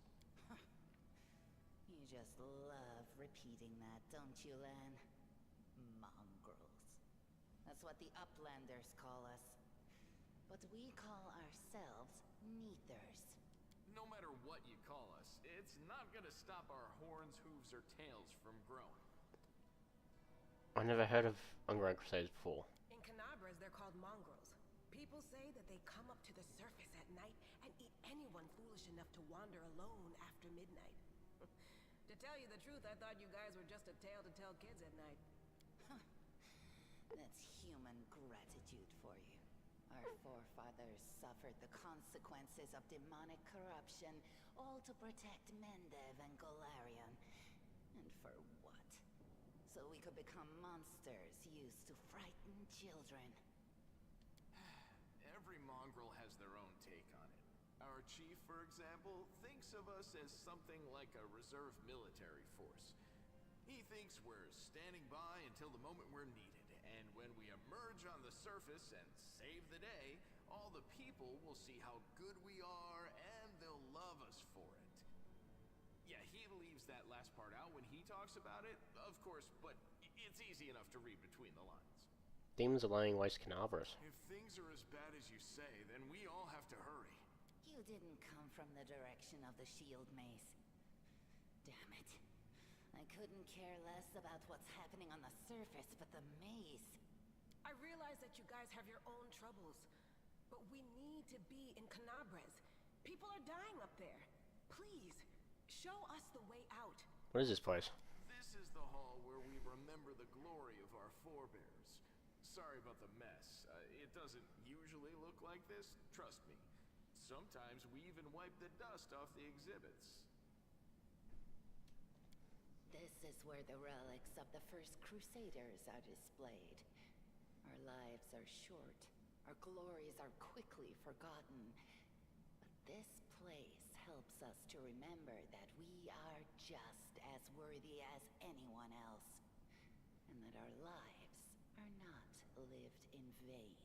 You just love repeating that, don't you, Lan? Mongrels. That's what the Uplanders call us. But we call ourselves Neathers. No matter what you call us, it's not gonna stop our horns, hooves, or tails from growing. I never heard of underground crusaders before. In Canabras, they're called mongrels. People say that they come up to the surface at night and eat anyone foolish enough to wander alone after midnight. To tell you the truth, I thought you guys were just a tale to tell kids at night. That's human gratitude for you. Our forefathers suffered the consequences of demonic corruption, all to protect Mendev and Golarion. And for what? So we could become monsters used to frighten children. Every mongrel has their own take on it. Our chief, for example, thinks of us as something like a reserve military force. He thinks we're standing by until the moment we're needed, and when we emerge on the surface and save the day, all the people will see how good we are, and they'll love us for it. Yeah, he leaves that last part out when he talks about it, of course, but it's easy enough to read between the lines. Demons are laying waste to Canabras. If things are as bad as you say, then we all have to hurry. You didn't come from the direction of the shield mace. Damn it. I couldn't care less about what's happening on the surface, but the maze. I realize that you guys have your own troubles, but we need to be in Canabras. People are dying up there. Please, show us the way out. What is this place? This is the hall where we remember the glory of our forebears. Sorry about the mess. It doesn't usually look like this, trust me. Sometimes we even wipe the dust off the exhibits. This is where the relics of the first Crusaders are displayed. Our lives are short. Our glories are quickly forgotten. But this place helps us to remember that we are just as worthy as anyone else. And that our lives are not lived in vain.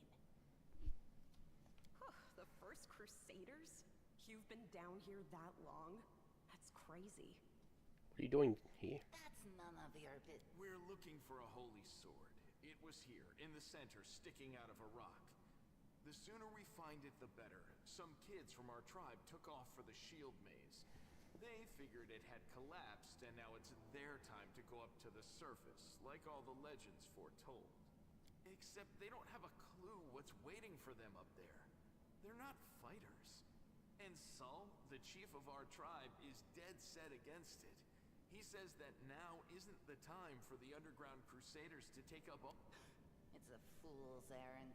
The first Crusaders? You've been down here that long? That's crazy. What are you doing here? That's none of your bit. We're looking for a holy sword. It was here, in the center, sticking out of a rock. The sooner we find it, the better. Some kids from our tribe took off for the shield maze. They figured it had collapsed, and now it's their time to go up to the surface, like all the legends foretold. Except they don't have a clue what's waiting for them up there. They're not fighters. And Saul, the chief of our tribe, is dead set against it. He says that now isn't the time for the underground crusaders to take up all... It's a fool's errand.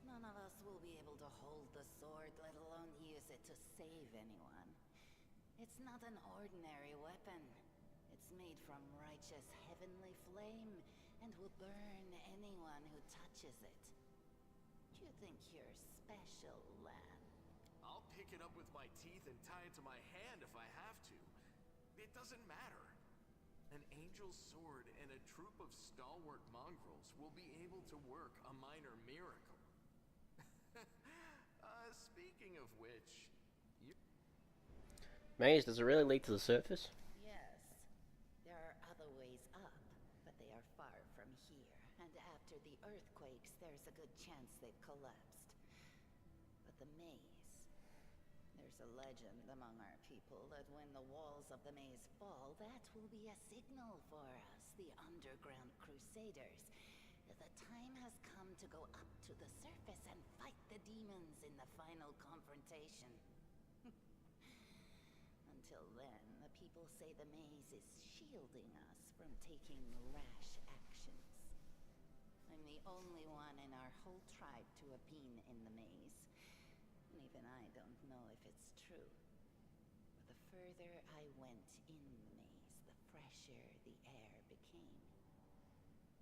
None of us will be able to hold the sword, let alone use it to save anyone. It's not an ordinary weapon. It's made from righteous heavenly flame, and will burn anyone who touches it. You think you're special, lad? I'll pick it up with my teeth and tie it to my hand if I have to. It doesn't matter. An angel's sword and a troop of stalwart mongrels will be able to work a minor miracle. Speaking of which, Maze, does it really lead to the surface? Yes. There are other ways up, but they are far from here. And after the earthquakes, there's a good chance they've collapsed. But the maze... There's a legend among our people that when the walls of the maze fall, that will be a signal for us, the underground crusaders. The time has come to go up to the surface and fight the demons in the final confrontation. Until then, the people say the maze is shielding us from taking rash actions. I'm the only one in our whole tribe to have been in the maze. And even I don't know if it's true. But the further I went in the maze, the fresher the air became.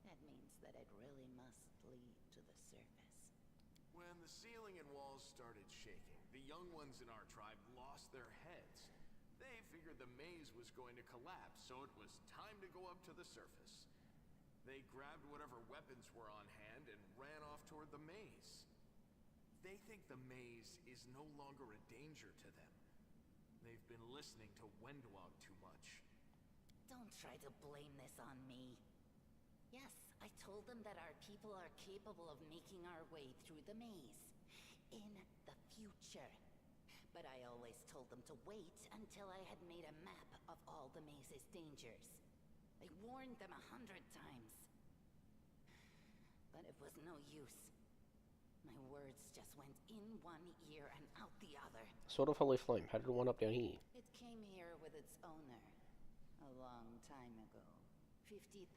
That means that it really must lead to the surface. when the ceiling and walls started shaking, the young ones in our tribe lost their heads. They figured the maze was going to collapse, so it was time to go up to the surface. They grabbed whatever weapons were on hand and ran off toward the maze. They think the maze is no longer a danger to them. They've been listening to Wendwog too much. Don't try to blame this on me. Yes, I told them that our people are capable of making our way through the maze. In the future. But I always told them to wait until I had made a map of all the maze's dangers. I warned them 100 times. But it was no use. My words just went in one ear and out the other. Sort of holy flame. How did it wind up down here? It came here with its owner. A long time ago. 50,000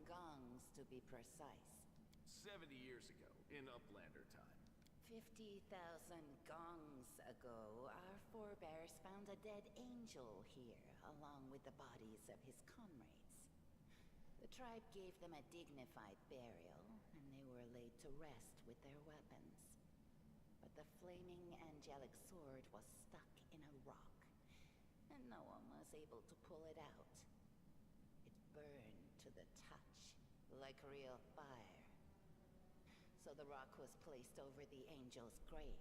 gongs to be precise. 70 years ago, in Uplander time. 50,000 gongs ago, our forebears found a dead angel here, along with the bodies of his comrades. The tribe gave them a dignified burial, and they were laid to rest with their weapons. But the flaming angelic sword was stuck in a rock, and no one was able to pull it out. It burned to the touch, like real fire. So the rock was placed over the angel's grave.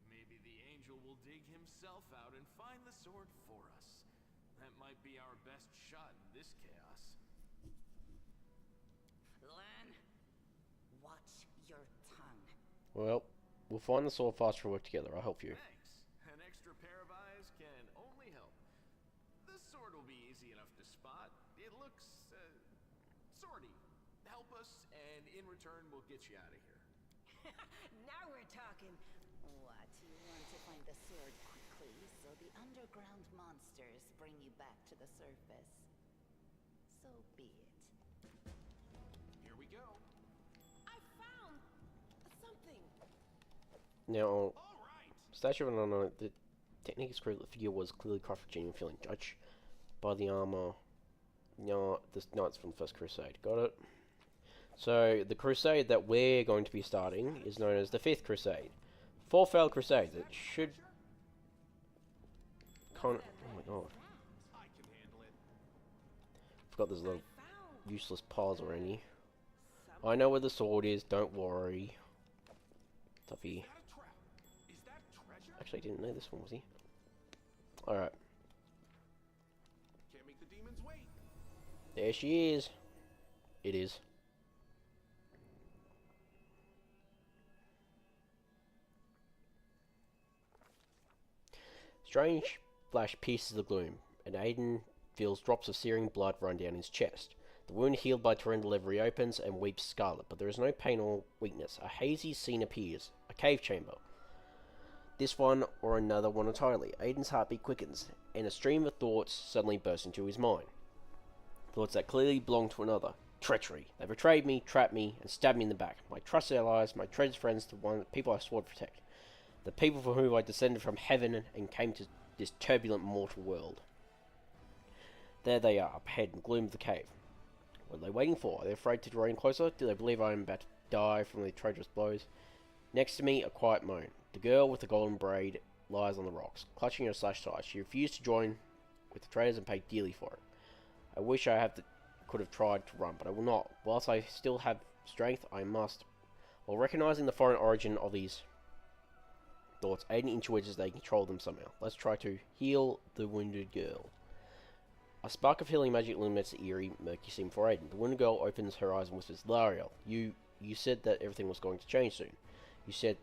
Maybe the angel will dig himself out and find the sword for us. That might be our best shot in this chaos. Lan, watch your tongue. Well, we'll find the sword faster work together. I'll help you. Thanks. An extra pair of eyes can only help. The sword will be easy enough to spot. It looks, swordy. Help us, and in return, we'll get you out of here. Now we're talking. What? You want to find the sword quickly, so the underground monsters bring you back to the surface. So be it. Here we go. I found something. Now, All right. Statue of an Unknown, the technique is correct. The figure was clearly crafted genuine feeling, judged by the armor. No, the Knights from the First Crusade. Got it? So, the crusade that we're going to be starting is known as the Fifth Crusade. 4 failed crusades. It should... Oh my god. I can handle it. Forgot there's a little useless pause or any. I know where the sword is, don't worry. Tuffy. Is that a trap? Is that treasure? Actually, I didn't know this one, was he? Alright. Can't make the demons wait. There she is. It is. strange flash pierces the gloom, and Aidan feels drops of searing blood run down his chest. The wound healed by Torrendalev reopens and weeps scarlet, but there is no pain or weakness. A hazy scene appears, a cave chamber. This one or another one entirely. Aidan's heartbeat quickens, and a stream of thoughts suddenly bursts into his mind. Thoughts that clearly belong to another. Treachery. They betrayed me, trapped me, and stabbed me in the back. My trusted allies, my treasured friends, the people I swore to protect. The people for whom I descended from heaven and came to this turbulent mortal world. There they are, up ahead in the gloom of the cave. What are they waiting for? Are they afraid to draw in closer? Do they believe I am about to die from the traitorous blows? Next to me, a quiet moan. The girl with the golden braid lies on the rocks, clutching her slash side. She refused to join with the traitors and pay dearly for it. I wish could have tried to run, but I will not. Whilst I still have strength, I must. While recognizing the foreign origin of these thoughts, Aidan intuits they control them somehow. Let's try to heal the wounded girl. A spark of healing magic illuminates the eerie, murky scene for Aidan. The wounded girl opens her eyes and whispers, Lariel, you said that everything was going to change soon. You said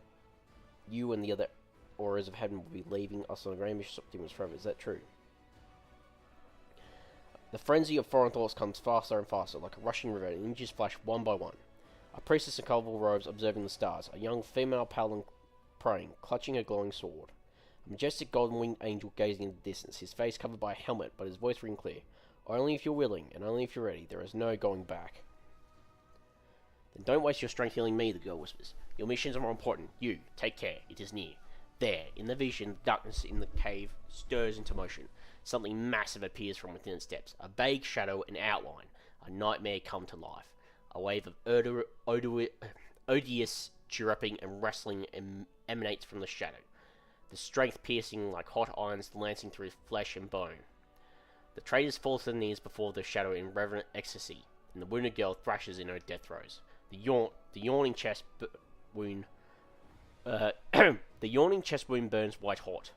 you and the other auras of heaven will be leaving us on a grand mission demons forever. Is that true? The frenzy of foreign thoughts comes faster and faster, like a rushing river, and images flash one by one. A priestess in colorful robes observing the stars, a young female paladin praying, clutching a glowing sword. A majestic golden-winged angel gazing in the distance, his face covered by a helmet, but his voice ringing clear. Only if you're willing, and only if you're ready, there is no going back. Then don't waste your strength healing me, the girl whispers. Your missions are more important. You, take care, it is near. There, in the vision, the darkness in the cave stirs into motion. Something massive appears from within its depths. A vague shadow, an outline. A nightmare come to life. A wave of odious chirruping and wrestling emanates from the shadow. The strength piercing like hot irons lancing through flesh and bone. The traitors fall to their knees before the shadow in reverent ecstasy, and the wounded girl thrashes in her death throes. The yawning chest wound burns white hot.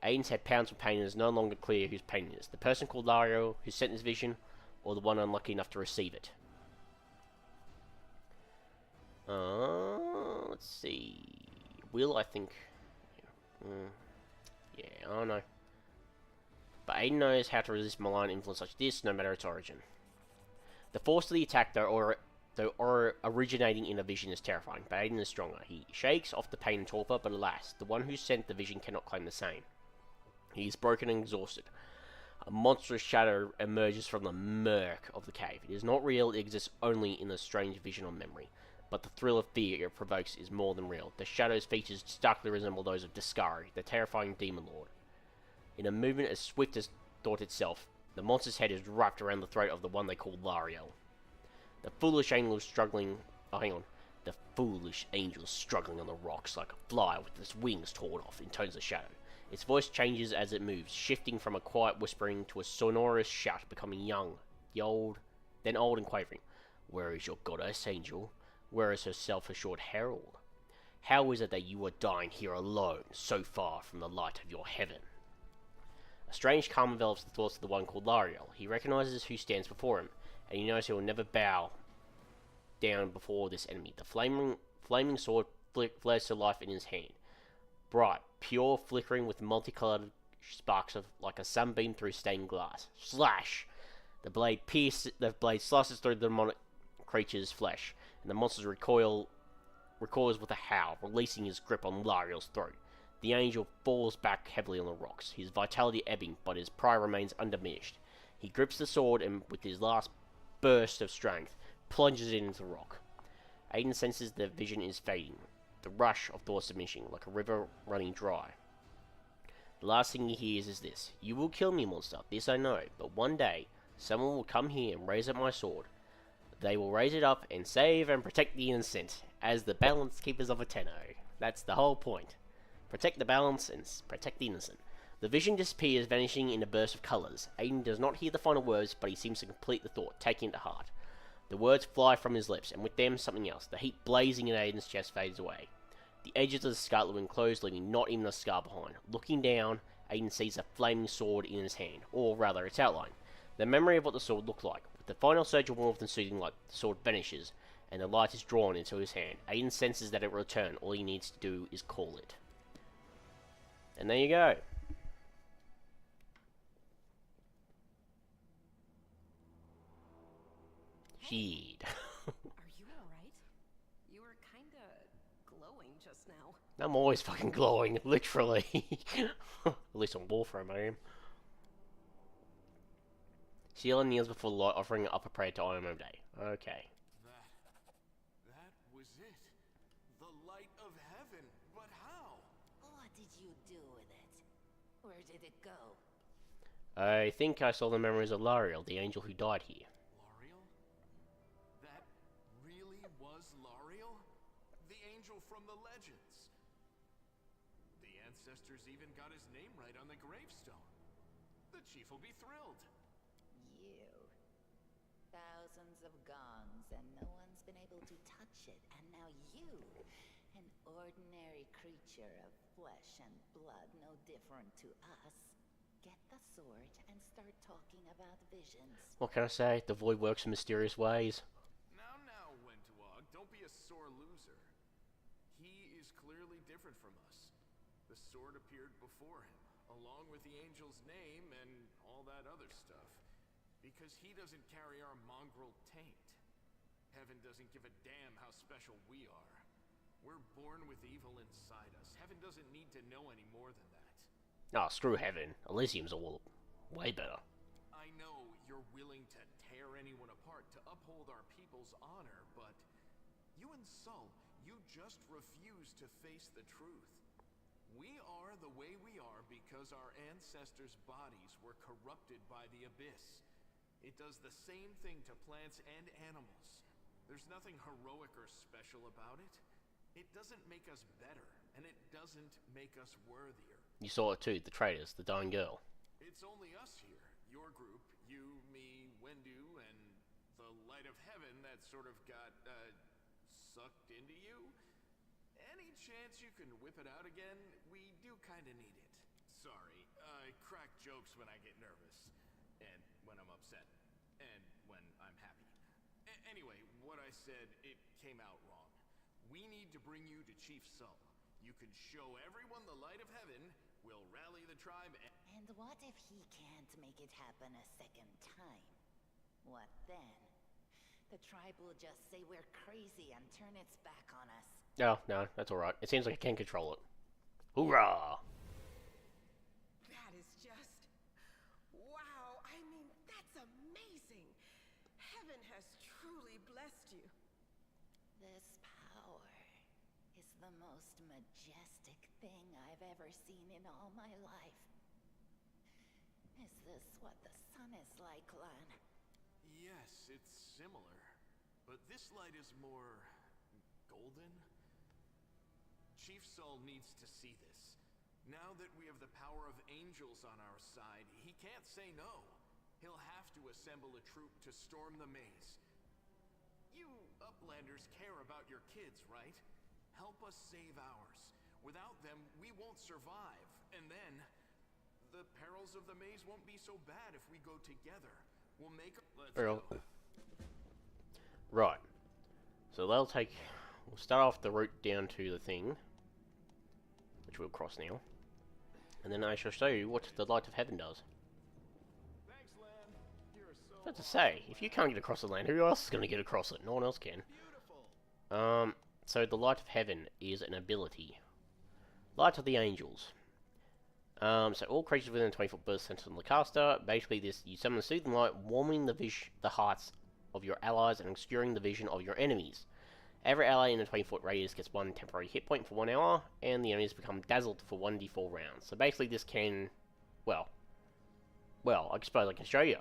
Aidan's head pounds with pain and is no longer clear whose pain it is. The person called Lario who sent this vision, or the one unlucky enough to receive it. Let's see. Will, I think. Yeah, I don't know. But Aidan knows how to resist malign influence such as this, no matter its origin. The force of the attack, though originating in a vision, is terrifying, but Aidan is stronger. He shakes off the pain and torpor, but alas, the one who sent the vision cannot claim the same. He is broken and exhausted. A monstrous shadow emerges from the murk of the cave. It is not real, it exists only in a strange vision or memory. But the thrill of fear it provokes is more than real. The shadow's features starkly resemble those of Discari, the terrifying demon lord. In a movement as swift as thought itself, the monster's head is wrapped around the throat of the one they call Lariel. The foolish angel struggling on the rocks like a fly with its wings torn off, intones the shadow. Its voice changes as it moves, shifting from a quiet whispering to a sonorous shout, becoming then old and quavering. Where is your goddess, angel? Where is her self-assured herald? How is it that you are dying here alone, so far from the light of your heaven? A strange calm envelops the thoughts of the one called Lariel. He recognizes who stands before him, and he knows he will never bow down before this enemy. The flaming sword flares to life in his hand. Bright, pure, flickering with multicolored sparks like a sunbeam through stained glass. Slash! The blade slices through the demonic creature's flesh, and the monster recoils with a howl, releasing his grip on Lariel's throat. The angel falls back heavily on the rocks, his vitality ebbing, but his pride remains undiminished. He grips the sword and, with his last burst of strength, plunges it into the rock. Aidan senses the vision is fading, the rush of thoughts diminishing, like a river running dry. The last thing he hears is this: "You will kill me, monster, this I know, but one day, someone will come here and raise up my sword. They will raise it up and save and protect the innocent, as the balance keepers of a Tenno." That's the whole point. Protect the balance and protect the innocent. The vision disappears, vanishing in a burst of colours. Aidan does not hear the final words, but he seems to complete the thought, taking it to heart. The words fly from his lips, and with them something else. The heat blazing in Aidan's chest fades away. The edges of the scarlet wind close, leaving not even a scar behind. Looking down, Aidan sees a flaming sword in his hand, or rather its outline. The memory of what the sword looked like. With the final surge of warmth and soothing light, the sword vanishes, and the light is drawn into his hand. Aidan senses that it will return. All he needs to do is call it. And there you go. disappeared. Are you alright? You were kinda glowing just now. I'm always fucking glowing, literally. At least on Warframe I am. Sheila kneels before the light, offering up a prayer to Iron Day. Okay. That was it. The light of heaven. But how? What did you do with it? Where did it go? I think I saw the memories of Lariel, the angel who died here. Lariel? That really was Lariel? The angel from the legends. The ancestors even got his name right on the gravestone. The chief will be thrilled. You. Thousands of gongs and no one's been able to touch it. And now you, an ordinary creature of flesh and blood, no different to us, get the sword and start talking about visions. What can I say? The void works in mysterious ways. Now, Wentawag, don't be a sore loser. He is clearly different from us. The sword appeared before him, along with the angel's name and all that other stuff. Because he doesn't carry our mongrel taint. Heaven doesn't give a damn how special we are. We're born with evil inside us. Heaven doesn't need to know any more than that. Ah, screw heaven. Elysium's all way better. I know you're willing to tear anyone apart to uphold our people's honor, but you and Sol, you just refuse to face the truth. We are the way we are because our ancestors' bodies were corrupted by the abyss. It does the same thing to plants and animals. There's nothing heroic or special about it. It doesn't make us better, and it doesn't make us worthier. You saw it too, the traitors, the dying girl. It's only us here. Your group, you, me, Wendu, and the light of heaven that sort of got, sucked into you. Any chance you can whip it out again? We do kinda need it. Sorry, I crack jokes when I get nervous. And when I'm upset. And when I'm happy. Anyway, what I said, it came out wrong. We need to bring you to Chief Sol. You can show everyone the light of heaven, we'll rally the tribe And what if he can't make it happen a second time? What then? The tribe will just say we're crazy and turn its back on us. No, that's alright. It seems like I can control it. Hoorah! That is just... wow, I mean, that's amazing. Heaven has truly blessed you. This power is the most majestic thing I've ever seen in all my life. Is this what the sun is like, Lan? Yes, it's similar. But this light is more... golden? Chief Sol needs to see this. Now that we have the power of angels on our side, he can't say no. He'll have to assemble a troop to storm the maze. You Uplanders care about your kids, right? Help us save ours. Without them, we won't survive. And then, the perils of the maze won't be so bad if we go together. We'll make... Let's go. Right. So they'll take... We'll start off the route down to the thing, which we'll cross now. And then I shall show you what the light of heaven does. Thanks, Lan. You're so... What to say, if you can't get across the land, who else is going to get across it? No one else can. Beautiful. So the light of heaven is an ability. Light of the angels. So all creatures within a 20-foot burst centered on the caster. Basically, this you summon a soothing light, warming the hearts of your allies and obscuring the vision of your enemies. Every ally in a 20-foot radius gets one temporary hit point for 1 hour, and the enemies become dazzled for 1d4 rounds. So basically, this can, well, I suppose I can show you.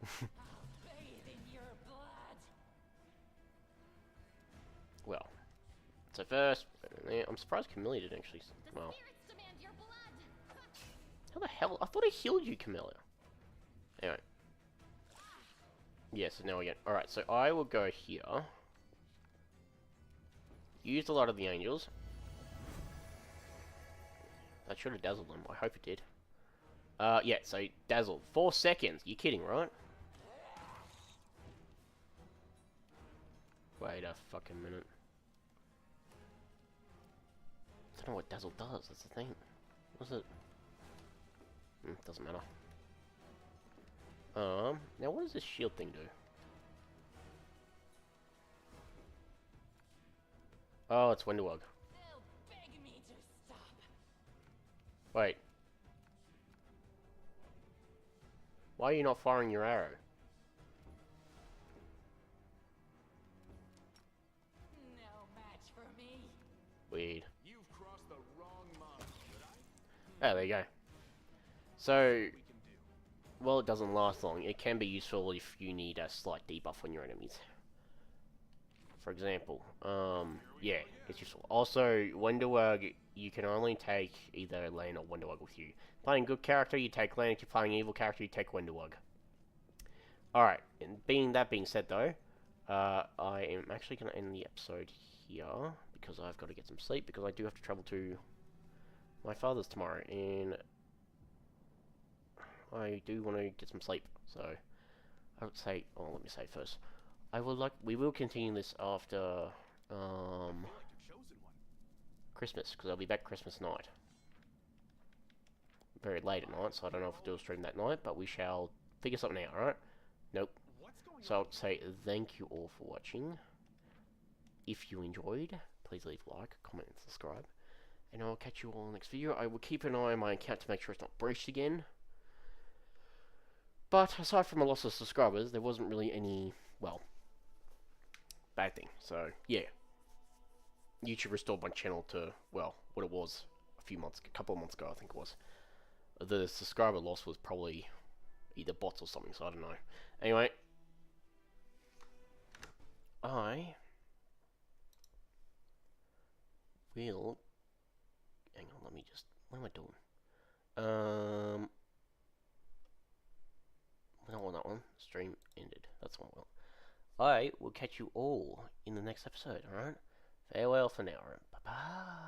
Bathe in your blood. Well, so first, I'm surprised Camellia didn't actually. Well, Spirits demand your blood. how the hell? I thought I healed you, Camellia. Anyway. Yes, now again. Alright, so I will go here. Use the light of the angels. That should have dazzled them. I hope it did. Yeah, so dazzled. 4 seconds. You're kidding, right? Wait a fucking minute. I don't know what dazzle does. That's the thing. What's it? Doesn't matter. Now what does this shield thing do? Oh, it's Wenderwug. They'll beg me to stop. Wait. Why are you not firing your arrow? No match for me. Weird. You've crossed the wrong mark, but Oh, there you go. So, well, it doesn't last long. It can be useful if you need a slight debuff on your enemies. For example, yeah, it's useful. Also, Wenderwug, you can only take either Lan or Wenderwug with you. Playing good character, you take Lan. If you're playing evil character, you take Wenderwug. Alright, and that being said though, I am actually going to end the episode here, because I've got to get some sleep, because I do have to travel to my father's tomorrow, and I do want to get some sleep, so I would say, oh, let me say first, we will continue this after, Christmas, because I'll be back Christmas night. Very late at night, so I don't know if we'll do a stream that night, but we shall figure something out, alright? Nope. So I'll say thank you all for watching. If you enjoyed, please leave a like, comment, and subscribe. And I'll catch you all in the next video. I will keep an eye on my account to make sure it's not breached again. But aside from a loss of subscribers, there wasn't really any, well, bad thing. So, yeah. YouTube restored my channel to, well, what it was a couple of months ago, I think it was. The subscriber loss was probably either bots or something, so I don't know. Anyway, I will, hang on, let me just, what am I doing? I don't want that one. Stream ended. That's one. Well, I will catch you all in the next episode, alright? Farewell for now. Bye-bye.